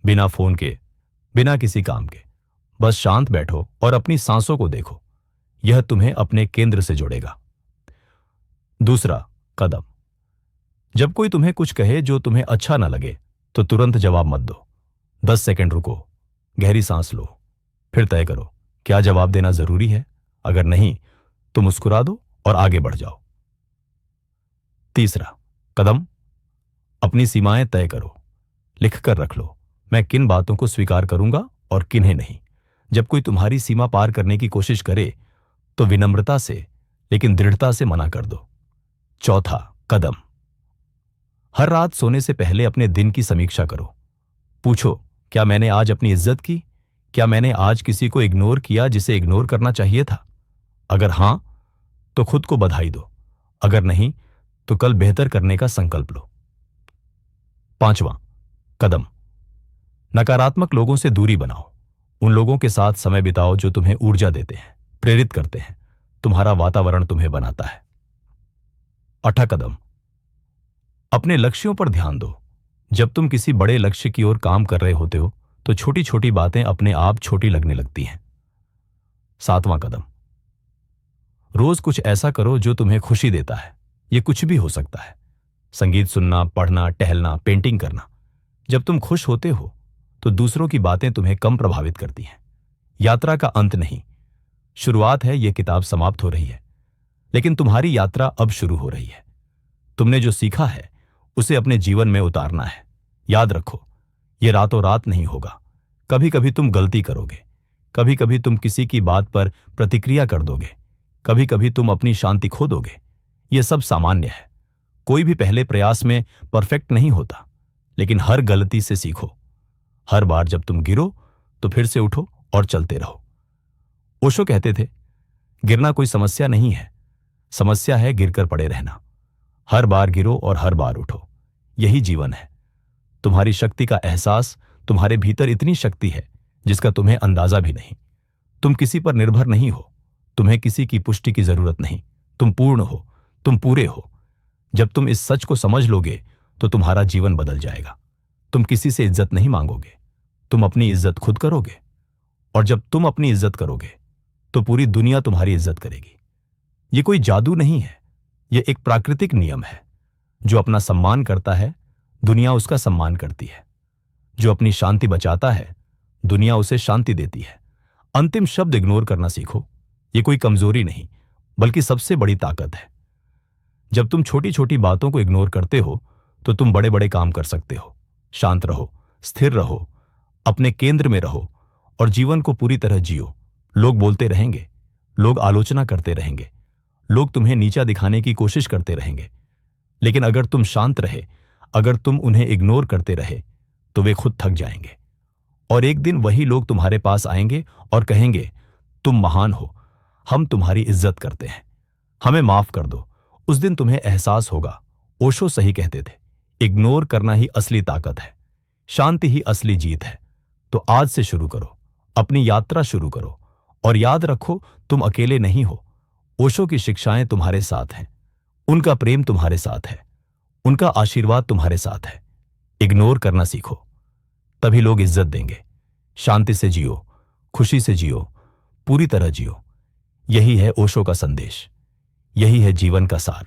बिना फोन के, बिना किसी काम के, बस शांत बैठो और अपनी सांसों को देखो। यह तुम्हें अपने केंद्र से जोड़ेगा। दूसरा कदम, जब कोई तुम्हें कुछ कहे जो तुम्हें अच्छा ना लगे तो तुरंत जवाब मत दो। 10 सेकंड रुको, गहरी सांस लो, फिर तय करो क्या जवाब देना जरूरी है। अगर नहीं तो मुस्कुरा दो और आगे बढ़ जाओ। तीसरा कदम, अपनी सीमाएं तय करो। लिख कर रख लो, मैं किन बातों को स्वीकार करूंगा और किन्हें नहीं। जब कोई तुम्हारी सीमा पार करने की कोशिश करे तो विनम्रता से लेकिन दृढ़ता से मना कर दो। चौथा कदम, हर रात सोने से पहले अपने दिन की समीक्षा करो। पूछो, क्या मैंने आज अपनी इज्जत की? क्या मैंने आज किसी को इग्नोर किया जिसे इग्नोर करना चाहिए था? अगर हां तो खुद को बधाई दो, अगर नहीं तो कल बेहतर करने का संकल्प लो। पांचवां कदम, नकारात्मक लोगों से दूरी बनाओ। उन लोगों के साथ समय बिताओ जो तुम्हें ऊर्जा देते हैं, प्रेरित करते हैं। तुम्हारा वातावरण तुम्हें बनाता है। 8वां कदम, अपने लक्ष्यों पर ध्यान दो। जब तुम किसी बड़े लक्ष्य की ओर काम कर रहे होते हो तो छोटी छोटी बातें अपने आप छोटी लगने लगती हैं। 7वां कदम, रोज कुछ ऐसा करो जो तुम्हें खुशी देता है। यह कुछ भी हो सकता है, संगीत सुनना, पढ़ना, टहलना, पेंटिंग करना। जब तुम खुश होते हो तो दूसरों की बातें तुम्हें कम प्रभावित करती हैं। यात्रा का अंत नहीं, शुरुआत है। यह किताब समाप्त हो रही है, लेकिन तुम्हारी यात्रा अब शुरू हो रही है। तुमने जो सीखा है उसे अपने जीवन में उतारना है। याद रखो, यह रातों रात नहीं होगा। कभी कभी तुम गलती करोगे, कभी कभी तुम किसी की बात पर प्रतिक्रिया कर दोगे, कभी कभी तुम अपनी शांति खो दोगे। यह सब सामान्य है। कोई भी पहले प्रयास में परफेक्ट नहीं होता, लेकिन हर गलती से सीखो। हर बार जब तुम गिरो तो फिर से उठो और चलते रहो। ओशो कहते थे, गिरना कोई समस्या नहीं है, समस्या है गिरकर पड़े रहना। हर बार गिरो और हर बार उठो, यही जीवन है। तुम्हारी शक्ति का एहसास, तुम्हारे भीतर इतनी शक्ति है जिसका तुम्हें अंदाजा भी नहीं। तुम किसी पर निर्भर नहीं हो, तुम्हें किसी की पुष्टि की जरूरत नहीं। तुम पूर्ण हो, तुम पूरे हो। जब तुम इस सच को समझ लोगे तो तुम्हारा जीवन बदल जाएगा। तुम किसी से इज्जत नहीं मांगोगे, तुम अपनी इज्जत खुद करोगे। और जब तुम अपनी इज्जत करोगे तो पूरी दुनिया तुम्हारी इज्जत करेगी। यह कोई जादू नहीं है, यह एक प्राकृतिक नियम है। जो अपना सम्मान करता है, दुनिया उसका सम्मान करती है। जो अपनी शांति बचाता है, दुनिया उसे शांति देती है। अंतिम शब्द इग्नोर करना सीखो। यह कोई कमजोरी नहीं, बल्कि सबसे बड़ी ताकत है। जब तुम छोटी छोटी बातों को इग्नोर करते हो तो तुम बड़े बड़े काम कर सकते हो। शांत रहो, स्थिर रहो, अपने केंद्र में रहो और जीवन को पूरी तरह जियो। लोग बोलते रहेंगे, लोग आलोचना करते रहेंगे, लोग तुम्हें नीचा दिखाने की कोशिश करते रहेंगे, लेकिन अगर तुम शांत रहे, अगर तुम उन्हें इग्नोर करते रहे तो वे खुद थक जाएंगे। और एक दिन वही लोग तुम्हारे पास आएंगे और कहेंगे, तुम महान हो, हम तुम्हारी इज्जत करते हैं, हमें माफ कर दो। उस दिन तुम्हें एहसास होगा, ओशो सही कहते थे, इग्नोर करना ही असली ताकत है, शांति ही असली जीत है। तो आज से शुरू करो, अपनी यात्रा शुरू करो, और याद रखो, तुम अकेले नहीं हो। ओशो की शिक्षाएं तुम्हारे साथ हैं, उनका प्रेम तुम्हारे साथ है, उनका आशीर्वाद तुम्हारे साथ है। इग्नोर करना सीखो, तभी लोग इज्जत देंगे। शांति से जियो, खुशी से जियो, पूरी तरह जियो। यही है ओशो का संदेश, यही है जीवन का सार।